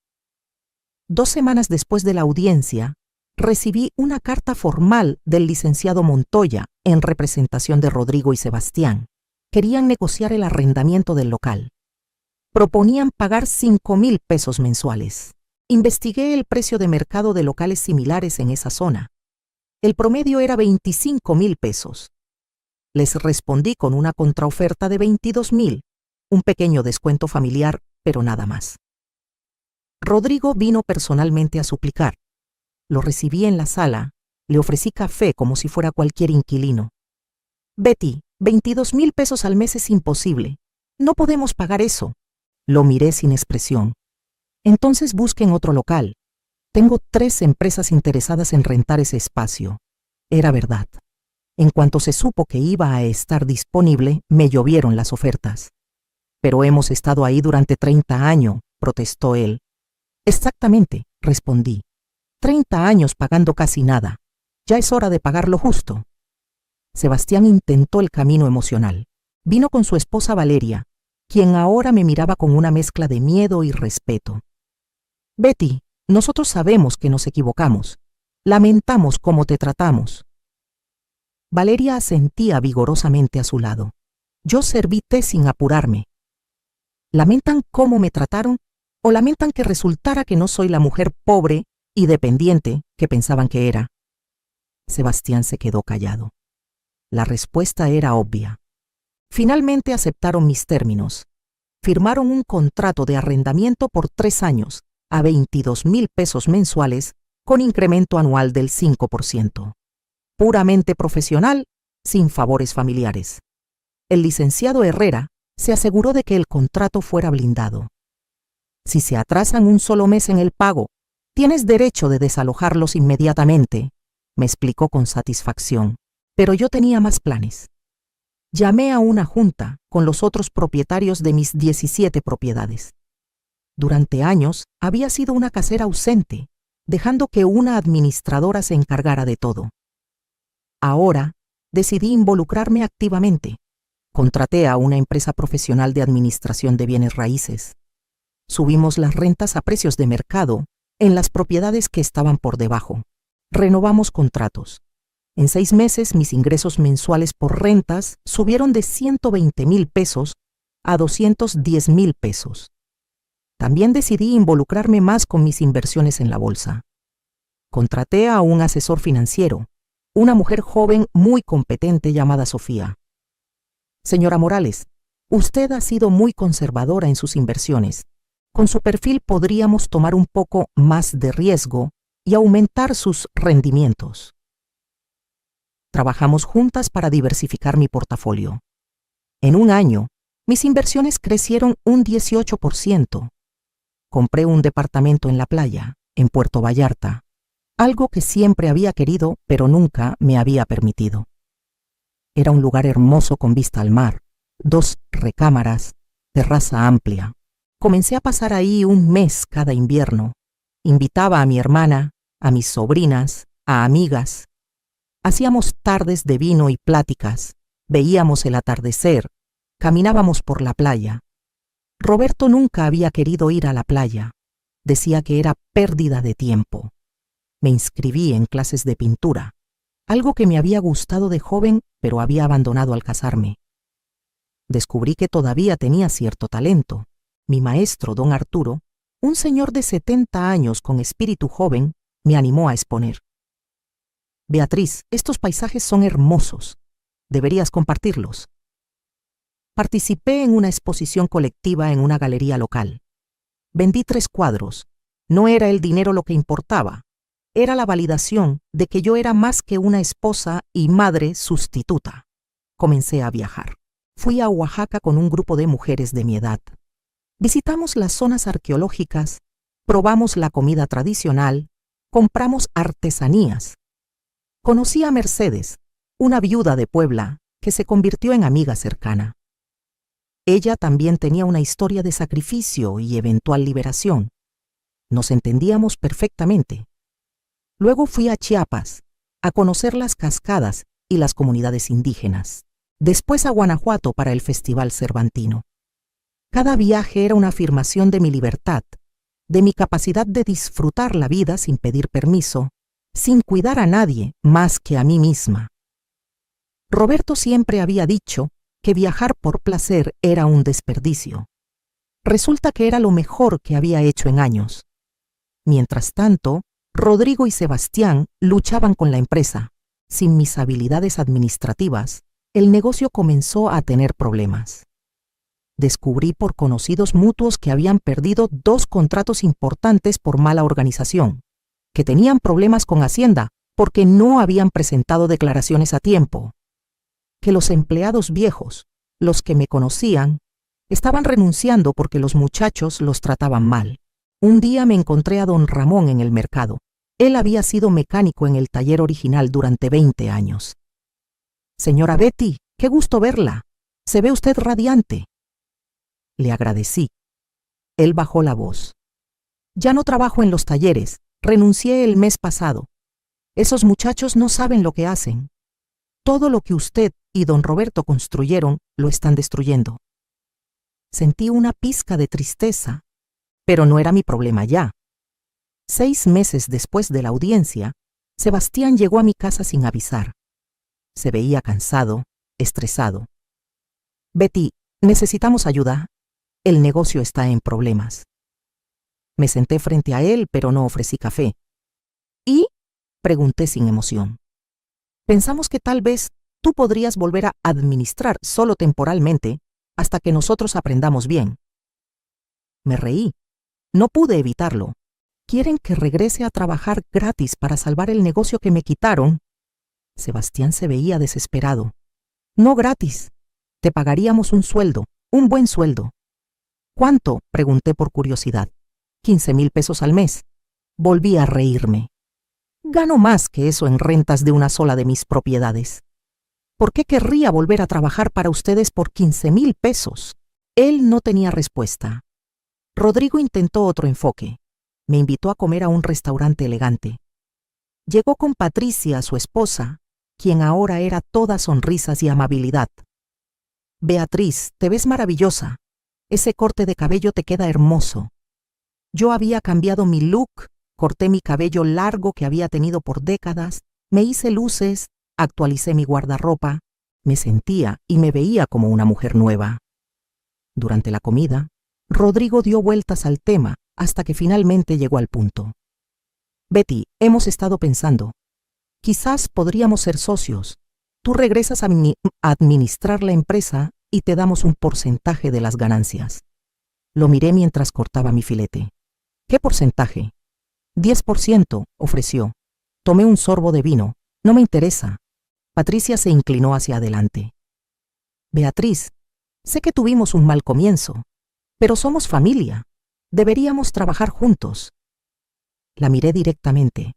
2 semanas después de la audiencia, recibí una carta formal del licenciado Montoya en representación de Rodrigo y Sebastián. Querían negociar el arrendamiento del local. Proponían pagar 5,000 pesos mensuales. Investigué el precio de mercado de locales similares en esa zona. El promedio era 25,000 pesos. Les respondí con una contraoferta de 22,000, un pequeño descuento familiar, pero nada más. Rodrigo vino personalmente a suplicar. Lo recibí en la sala, le ofrecí café como si fuera cualquier inquilino. Betty, 22,000 pesos al mes es imposible. No podemos pagar eso. Lo miré sin expresión. Entonces busquen otro local. Tengo 3 empresas interesadas en rentar ese espacio. Era verdad. En cuanto se supo que iba a estar disponible, me llovieron las ofertas. Pero hemos estado ahí durante 30 años, protestó él. Exactamente, respondí. 30 años pagando casi nada. Ya es hora de pagar lo justo. Sebastián intentó el camino emocional. Vino con su esposa Valeria, quien ahora me miraba con una mezcla de miedo y respeto. Betty, nosotros sabemos que nos equivocamos. Lamentamos cómo te tratamos. Valeria asentía vigorosamente a su lado. Yo serví té sin apurarme. ¿Lamentan cómo me trataron o lamentan que resultara que no soy la mujer pobre y dependiente que pensaban que era? Sebastián se quedó callado. La respuesta era obvia. Finalmente aceptaron mis términos. Firmaron un contrato de arrendamiento por 3 años, a 22,000 pesos mensuales, con incremento anual del 5%. Puramente profesional, sin favores familiares. El licenciado Herrera se aseguró de que el contrato fuera blindado. Si se atrasan un solo mes en el pago, tienes derecho de desalojarlos inmediatamente, me explicó con satisfacción. Pero yo tenía más planes. Llamé a una junta con los otros propietarios de mis 17 propiedades. Durante años había sido una casera ausente, dejando que una administradora se encargara de todo. Ahora decidí involucrarme activamente. Contraté a una empresa profesional de administración de bienes raíces. Subimos las rentas a precios de mercado en las propiedades que estaban por debajo. Renovamos contratos. En 6 meses mis ingresos mensuales por rentas subieron de 120,000 pesos a 210,000 pesos. También decidí involucrarme más con mis inversiones en la bolsa. Contraté a un asesor financiero, una mujer joven muy competente llamada Sofía. Señora Morales, usted ha sido muy conservadora en sus inversiones. Con su perfil podríamos tomar un poco más de riesgo y aumentar sus rendimientos. Trabajamos juntas para diversificar mi portafolio. En un año, mis inversiones crecieron un 18%. Compré un departamento en la playa, en Puerto Vallarta, algo que siempre había querido, pero nunca me había permitido. Era un lugar hermoso con vista al mar, 2 recámaras, terraza amplia. Comencé a pasar ahí un mes cada invierno. Invitaba a mi hermana, a mis sobrinas, a amigas. Hacíamos tardes de vino y pláticas, veíamos el atardecer, caminábamos por la playa. Roberto nunca había querido ir a la playa. Decía que era pérdida de tiempo. Me inscribí en clases de pintura, algo que me había gustado de joven, pero había abandonado al casarme. Descubrí que todavía tenía cierto talento. Mi maestro, don Arturo, un señor de 70 años con espíritu joven, me animó a exponer. Beatriz, estos paisajes son hermosos. Deberías compartirlos. Participé en una exposición colectiva en una galería local. Vendí 3 cuadros. No era el dinero lo que importaba. Era la validación de que yo era más que una esposa y madre sustituta. Comencé a viajar. Fui a Oaxaca con un grupo de mujeres de mi edad. Visitamos las zonas arqueológicas, probamos la comida tradicional, compramos artesanías. Conocí a Mercedes, una viuda de Puebla, que se convirtió en amiga cercana. Ella también tenía una historia de sacrificio y eventual liberación. Nos entendíamos perfectamente. Luego fui a Chiapas, a conocer las cascadas y las comunidades indígenas. Después a Guanajuato para el Festival Cervantino. Cada viaje era una afirmación de mi libertad, de mi capacidad de disfrutar la vida sin pedir permiso, sin cuidar a nadie más que a mí misma. Roberto siempre había dicho que viajar por placer era un desperdicio. Resulta que era lo mejor que había hecho en años. Mientras tanto, Rodrigo y Sebastián luchaban con la empresa. Sin mis habilidades administrativas, el negocio comenzó a tener problemas. Descubrí por conocidos mutuos que habían perdido 2 contratos importantes por mala organización, que tenían problemas con Hacienda porque no habían presentado declaraciones a tiempo, que los empleados viejos, los que me conocían, estaban renunciando porque los muchachos los trataban mal. Un día me encontré a don Ramón en el mercado. Él había sido mecánico en el taller original durante 20 años. Señora Betty, qué gusto verla. Se ve usted radiante. Le agradecí. Él bajó la voz. Ya no trabajo en los talleres. Renuncié el mes pasado. Esos muchachos no saben lo que hacen. Todo lo que usted y don Roberto construyeron lo están destruyendo. Sentí una pizca de tristeza, pero no era mi problema ya. 6 meses después de la audiencia, Sebastián llegó a mi casa sin avisar. Se veía cansado, estresado. Betty, necesitamos ayuda. El negocio está en problemas. Me senté frente a él, pero no ofrecí café. ¿Y? Pregunté sin emoción. Pensamos que tal vez tú podrías volver a administrar solo temporalmente hasta que nosotros aprendamos bien. Me reí. No pude evitarlo. ¿Quieren que regrese a trabajar gratis para salvar el negocio que me quitaron? Sebastián se veía desesperado. No gratis. Te pagaríamos un sueldo, un buen sueldo. ¿Cuánto? Pregunté por curiosidad. 15,000 pesos al mes. Volví a reírme. Gano más que eso en rentas de una sola de mis propiedades. ¿Por qué querría volver a trabajar para ustedes por 15,000 pesos? Él no tenía respuesta. Rodrigo intentó otro enfoque. Me invitó a comer a un restaurante elegante. Llegó con Patricia, su esposa, quien ahora era toda sonrisas y amabilidad. Beatriz, te ves maravillosa. Ese corte de cabello te queda hermoso. Yo había cambiado mi look, corté mi cabello largo que había tenido por décadas, me hice luces, actualicé mi guardarropa, me sentía y me veía como una mujer nueva. Durante la comida, Rodrigo dio vueltas al tema hasta que finalmente llegó al punto. Betty, hemos estado pensando. Quizás podríamos ser socios. Tú regresas a administrar la empresa y te damos un porcentaje de las ganancias. Lo miré mientras cortaba mi filete. ¿Qué porcentaje? 10%, ofreció. Tomé un sorbo de vino. No me interesa. Patricia se inclinó hacia adelante. Beatriz, sé que tuvimos un mal comienzo, pero somos familia. Deberíamos trabajar juntos. La miré directamente.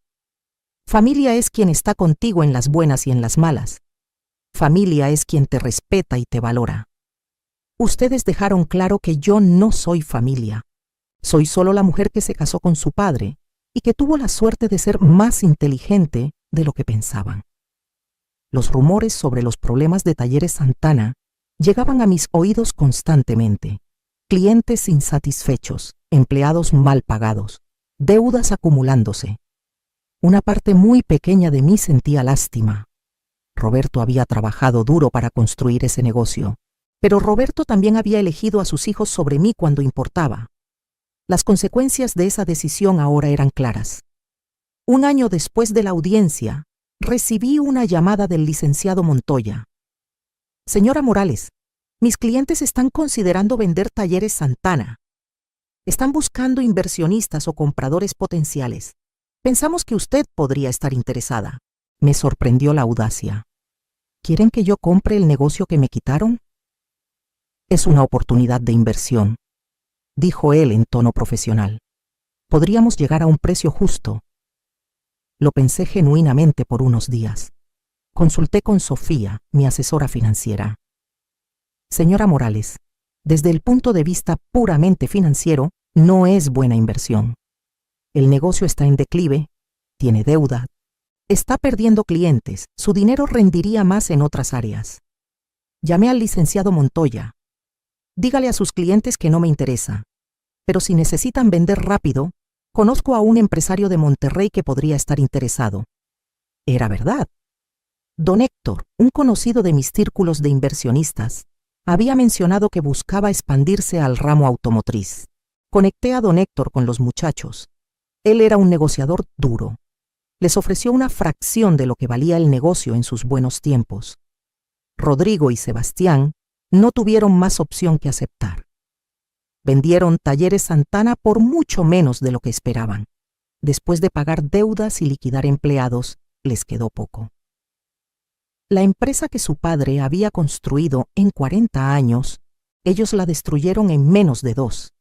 Familia es quien está contigo en las buenas y en las malas. Familia es quien te respeta y te valora. Ustedes dejaron claro que yo no soy familia. Soy solo la mujer que se casó con su padre y que tuvo la suerte de ser más inteligente de lo que pensaban. Los rumores sobre los problemas de Talleres Santana llegaban a mis oídos constantemente. Clientes insatisfechos, empleados mal pagados, deudas acumulándose. Una parte muy pequeña de mí sentía lástima. Roberto había trabajado duro para construir ese negocio, pero Roberto también había elegido a sus hijos sobre mí cuando importaba. Las consecuencias de esa decisión ahora eran claras. Un año después de la audiencia, recibí una llamada del licenciado Montoya. Señora Morales, mis clientes están considerando vender Talleres Santana. Están buscando inversionistas o compradores potenciales. Pensamos que usted podría estar interesada. Me sorprendió la audacia. ¿Quieren que yo compre el negocio que me quitaron? Es una oportunidad de inversión, dijo él en tono profesional. Podríamos llegar a un precio justo. Lo pensé genuinamente por unos días. Consulté con Sofía, mi asesora financiera. Señora Morales, desde el punto de vista puramente financiero, no es buena inversión. El negocio está en declive, tiene deuda, está perdiendo clientes, su dinero rendiría más en otras áreas. Llamé al licenciado Montoya. Dígale a sus clientes que no me interesa, pero si necesitan vender rápido, conozco a un empresario de Monterrey que podría estar interesado. Era verdad. Don Héctor, un conocido de mis círculos de inversionistas, había mencionado que buscaba expandirse al ramo automotriz. Conecté a don Héctor con los muchachos. Él era un negociador duro. Les ofreció una fracción de lo que valía el negocio en sus buenos tiempos. Rodrigo y Sebastián no tuvieron más opción que aceptar. Vendieron Talleres Santana por mucho menos de lo que esperaban. Después de pagar deudas y liquidar empleados, les quedó poco. La empresa que su padre había construido en 40 años, ellos la destruyeron en menos de 2.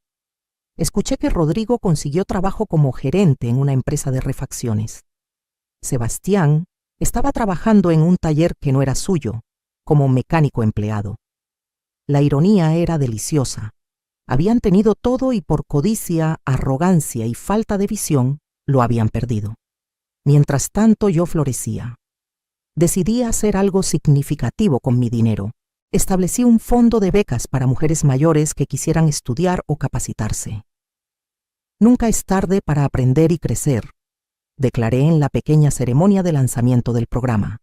Escuché que Rodrigo consiguió trabajo como gerente en una empresa de refacciones. Sebastián estaba trabajando en un taller que no era suyo, como mecánico empleado. La ironía era deliciosa. Habían tenido todo y por codicia, arrogancia y falta de visión, lo habían perdido. Mientras tanto yo florecía. Decidí hacer algo significativo con mi dinero. Establecí un fondo de becas para mujeres mayores que quisieran estudiar o capacitarse. Nunca es tarde para aprender y crecer, declaré en la pequeña ceremonia de lanzamiento del programa.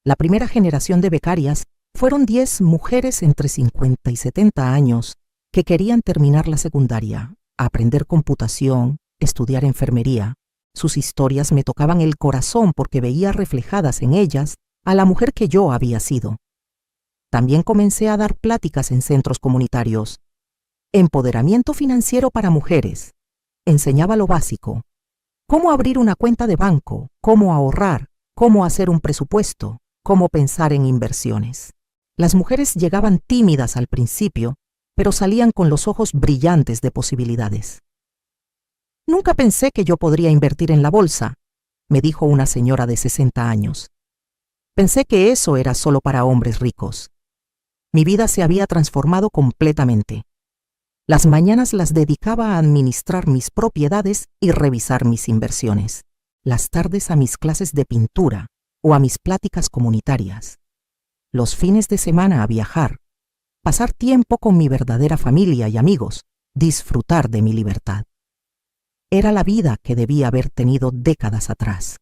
La primera generación de becarias fueron 10 mujeres entre 50 y 70 años que querían terminar la secundaria, aprender computación, estudiar enfermería. Sus historias me tocaban el corazón porque veía reflejadas en ellas a la mujer que yo había sido. También comencé a dar pláticas en centros comunitarios. Empoderamiento financiero para mujeres. Enseñaba lo básico, Cómo abrir una cuenta de banco, cómo ahorrar, cómo hacer un presupuesto, cómo pensar en inversiones. Las mujeres llegaban tímidas al principio, pero salían con los ojos brillantes de posibilidades. Nunca pensé que yo podría invertir en la bolsa, me dijo una señora de 60 años. Pensé que eso era solo para hombres ricos. Mi vida se había transformado completamente. Las mañanas las dedicaba a administrar mis propiedades y revisar mis inversiones. Las tardes a mis clases de pintura o a mis pláticas comunitarias. Los fines de semana a viajar, pasar tiempo con mi verdadera familia y amigos, disfrutar de mi libertad. Era la vida que debía haber tenido décadas atrás.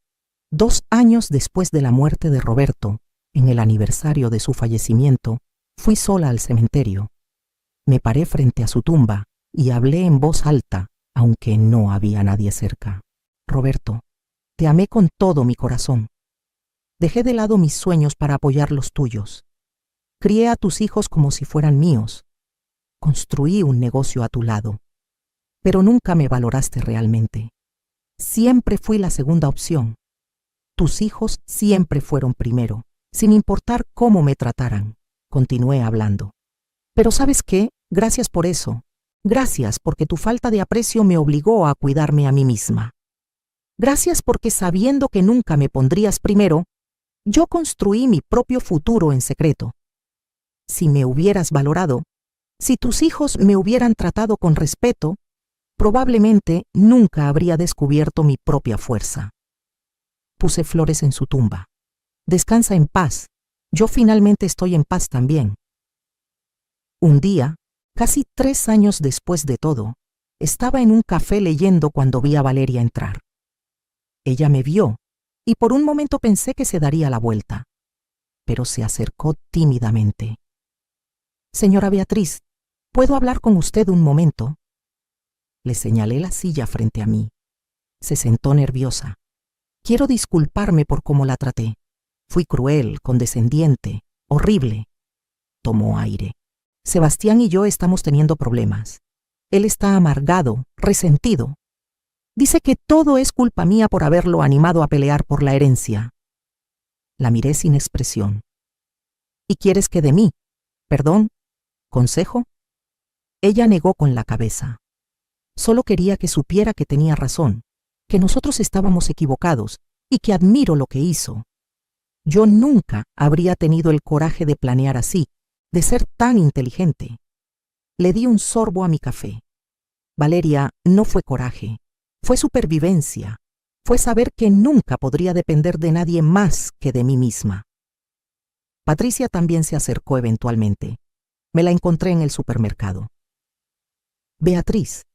2 años después de la muerte de Roberto, en el aniversario de su fallecimiento, fui sola al cementerio. Me paré frente a su tumba y hablé en voz alta, aunque no había nadie cerca. Roberto, te amé con todo mi corazón. Dejé de lado mis sueños para apoyar los tuyos. Crié a tus hijos como si fueran míos. Construí un negocio a tu lado. Pero nunca me valoraste realmente. Siempre fui la segunda opción. Tus hijos siempre fueron primero, sin importar cómo me trataran. Continué hablando. Pero ¿sabes qué? Gracias por eso. Gracias porque tu falta de aprecio me obligó a cuidarme a mí misma. Gracias porque sabiendo que nunca me pondrías primero, yo construí mi propio futuro en secreto. Si me hubieras valorado, si tus hijos me hubieran tratado con respeto, probablemente nunca habría descubierto mi propia fuerza. Puse flores en su tumba. Descansa en paz. Yo finalmente estoy en paz también. Un día, casi 3 años después de todo, estaba en un café leyendo cuando vi a Valeria entrar. Ella me vio y por un momento pensé que se daría la vuelta, pero se acercó tímidamente. Señora Beatriz, ¿puedo hablar con usted un momento? Le señalé la silla frente a mí. Se sentó nerviosa. Quiero disculparme por cómo la traté. Fui cruel, condescendiente, horrible. Tomó aire. Sebastián y yo estamos teniendo problemas. Él está amargado, resentido. Dice que todo es culpa mía por haberlo animado a pelear por la herencia. La miré sin expresión. ¿Y quieres que de mí? ¿Perdón? ¿Consejo? Ella negó con la cabeza. Solo quería que supiera que tenía razón, que nosotros estábamos equivocados y que admiro lo que hizo. Yo nunca habría tenido el coraje de planear así, de ser tan inteligente. Le di un sorbo a mi café. Valeria, no fue coraje, fue supervivencia, fue saber que nunca podría depender de nadie más que de mí misma. Patricia también se acercó eventualmente. Me la encontré en el supermercado. Beatriz,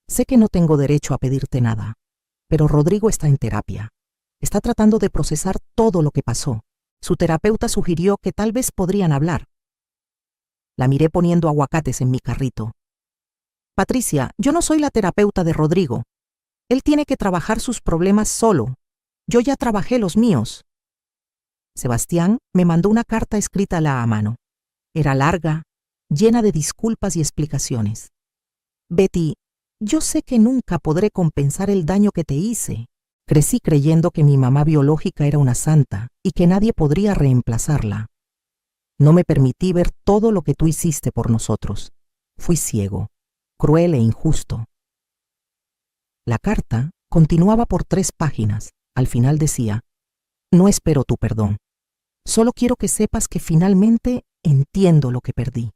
sé que no tengo derecho a pedirte nada, pero Rodrigo está en terapia. Está tratando de procesar todo lo que pasó. Su terapeuta sugirió que tal vez podrían hablar. La miré poniendo aguacates en mi carrito. Patricia, yo no soy la terapeuta de Rodrigo. Él tiene que trabajar sus problemas solo. Yo ya trabajé los míos. Sebastián me mandó una carta escrita a mano. Era larga, llena de disculpas y explicaciones. Betty, yo sé que nunca podré compensar el daño que te hice. Crecí creyendo que mi mamá biológica era una santa y que nadie podría reemplazarla. No me permití ver todo lo que tú hiciste por nosotros. Fui ciego, cruel e injusto. La carta continuaba por 3 páginas. Al final decía, no espero tu perdón. Solo quiero que sepas que finalmente entiendo lo que perdí.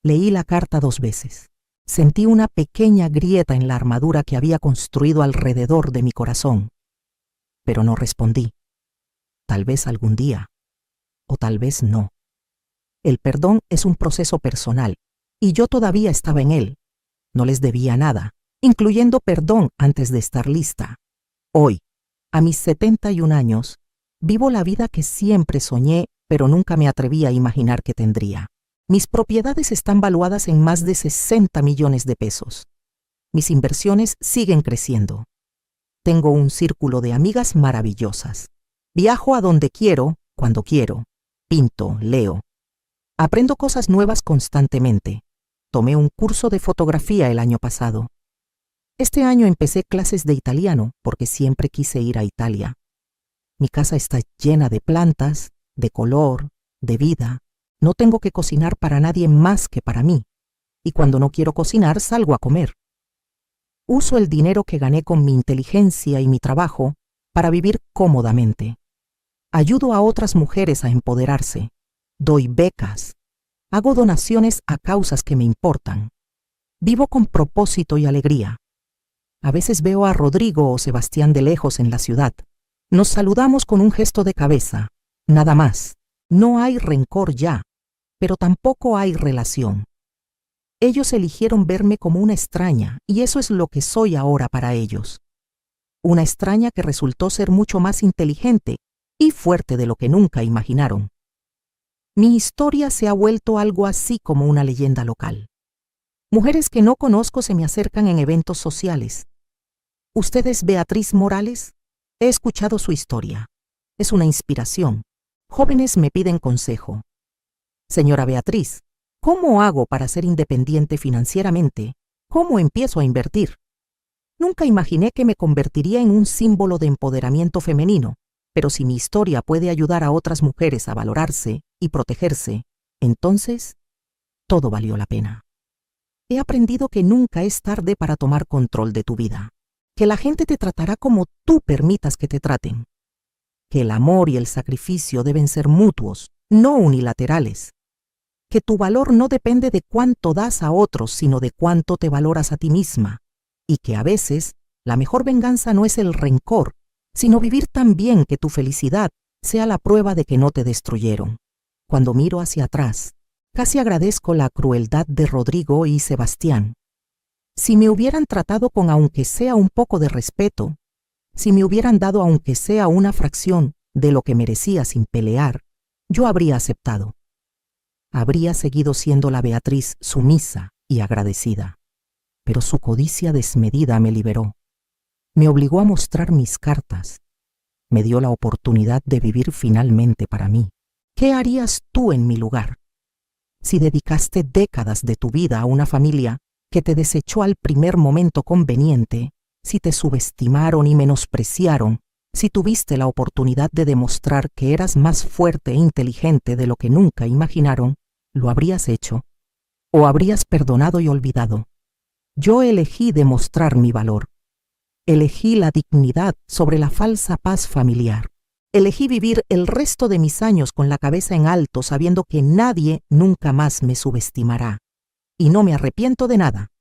Leí la carta 2 veces. Sentí una pequeña grieta en la armadura que había construido alrededor de mi corazón. Pero no respondí. Tal vez algún día, o tal vez no. El perdón es un proceso personal, y yo todavía estaba en él. No les debía nada, incluyendo perdón antes de estar lista. Hoy, a mis 71 años, vivo la vida que siempre soñé, pero nunca me atreví a imaginar que tendría. Mis propiedades están valuadas en más de 60 millones de pesos. Mis inversiones siguen creciendo. Tengo un círculo de amigas maravillosas. Viajo a donde quiero, cuando quiero. Pinto, leo. Aprendo cosas nuevas constantemente. Tomé un curso de fotografía el año pasado. Este año empecé clases de italiano porque siempre quise ir a Italia. Mi casa está llena de plantas, de color, de vida. No tengo que cocinar para nadie más que para mí. Y cuando no quiero cocinar, salgo a comer. Uso el dinero que gané con mi inteligencia y mi trabajo para vivir cómodamente. Ayudo a otras mujeres a empoderarse. Doy becas. Hago donaciones a causas que me importan. Vivo con propósito y alegría. A veces veo a Rodrigo o Sebastián de lejos en la ciudad. Nos saludamos con un gesto de cabeza. Nada más. No hay rencor ya, pero tampoco hay relación. Ellos eligieron verme como una extraña, y eso es lo que soy ahora para ellos. Una extraña que resultó ser mucho más inteligente y fuerte de lo que nunca imaginaron. Mi historia se ha vuelto algo así como una leyenda local. Mujeres que no conozco se me acercan en eventos sociales. ¿Usted es Beatriz Morales? He escuchado su historia. Es una inspiración. Jóvenes me piden consejo. Señora Beatriz, ¿cómo hago para ser independiente financieramente? ¿Cómo empiezo a invertir? Nunca imaginé que me convertiría en un símbolo de empoderamiento femenino, pero si mi historia puede ayudar a otras mujeres a valorarse y protegerse, entonces todo valió la pena. He aprendido que nunca es tarde para tomar control de tu vida, que la gente te tratará como tú permitas que te traten, que el amor y el sacrificio deben ser mutuos, no unilaterales, que tu valor no depende de cuánto das a otros, sino de cuánto te valoras a ti misma, y que a veces la mejor venganza no es el rencor, sino vivir tan bien que tu felicidad sea la prueba de que no te destruyeron. Cuando miro hacia atrás, casi agradezco la crueldad de Rodrigo y Sebastián. Si me hubieran tratado con aunque sea un poco de respeto, si me hubieran dado aunque sea una fracción de lo que merecía sin pelear, yo habría aceptado. Habría seguido siendo la Beatriz sumisa y agradecida. Pero su codicia desmedida me liberó. Me obligó a mostrar mis cartas. Me dio la oportunidad de vivir finalmente para mí. ¿Qué harías tú en mi lugar? Si dedicaste décadas de tu vida a una familia que te desechó al primer momento conveniente, si te subestimaron y menospreciaron, si tuviste la oportunidad de demostrar que eras más fuerte e inteligente de lo que nunca imaginaron, ¿lo habrías hecho? ¿O habrías perdonado y olvidado? Yo elegí demostrar mi valor. Elegí la dignidad sobre la falsa paz familiar. Elegí vivir el resto de mis años con la cabeza en alto, sabiendo que nadie nunca más me subestimará. Y no me arrepiento de nada.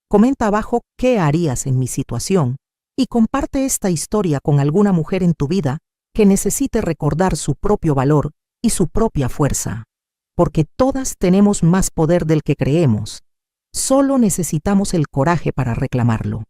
Comenta abajo qué harías en mi situación y comparte esta historia con alguna mujer en tu vida que necesite recordar su propio valor y su propia fuerza. Porque todas tenemos más poder del que creemos. Solo necesitamos el coraje para reclamarlo.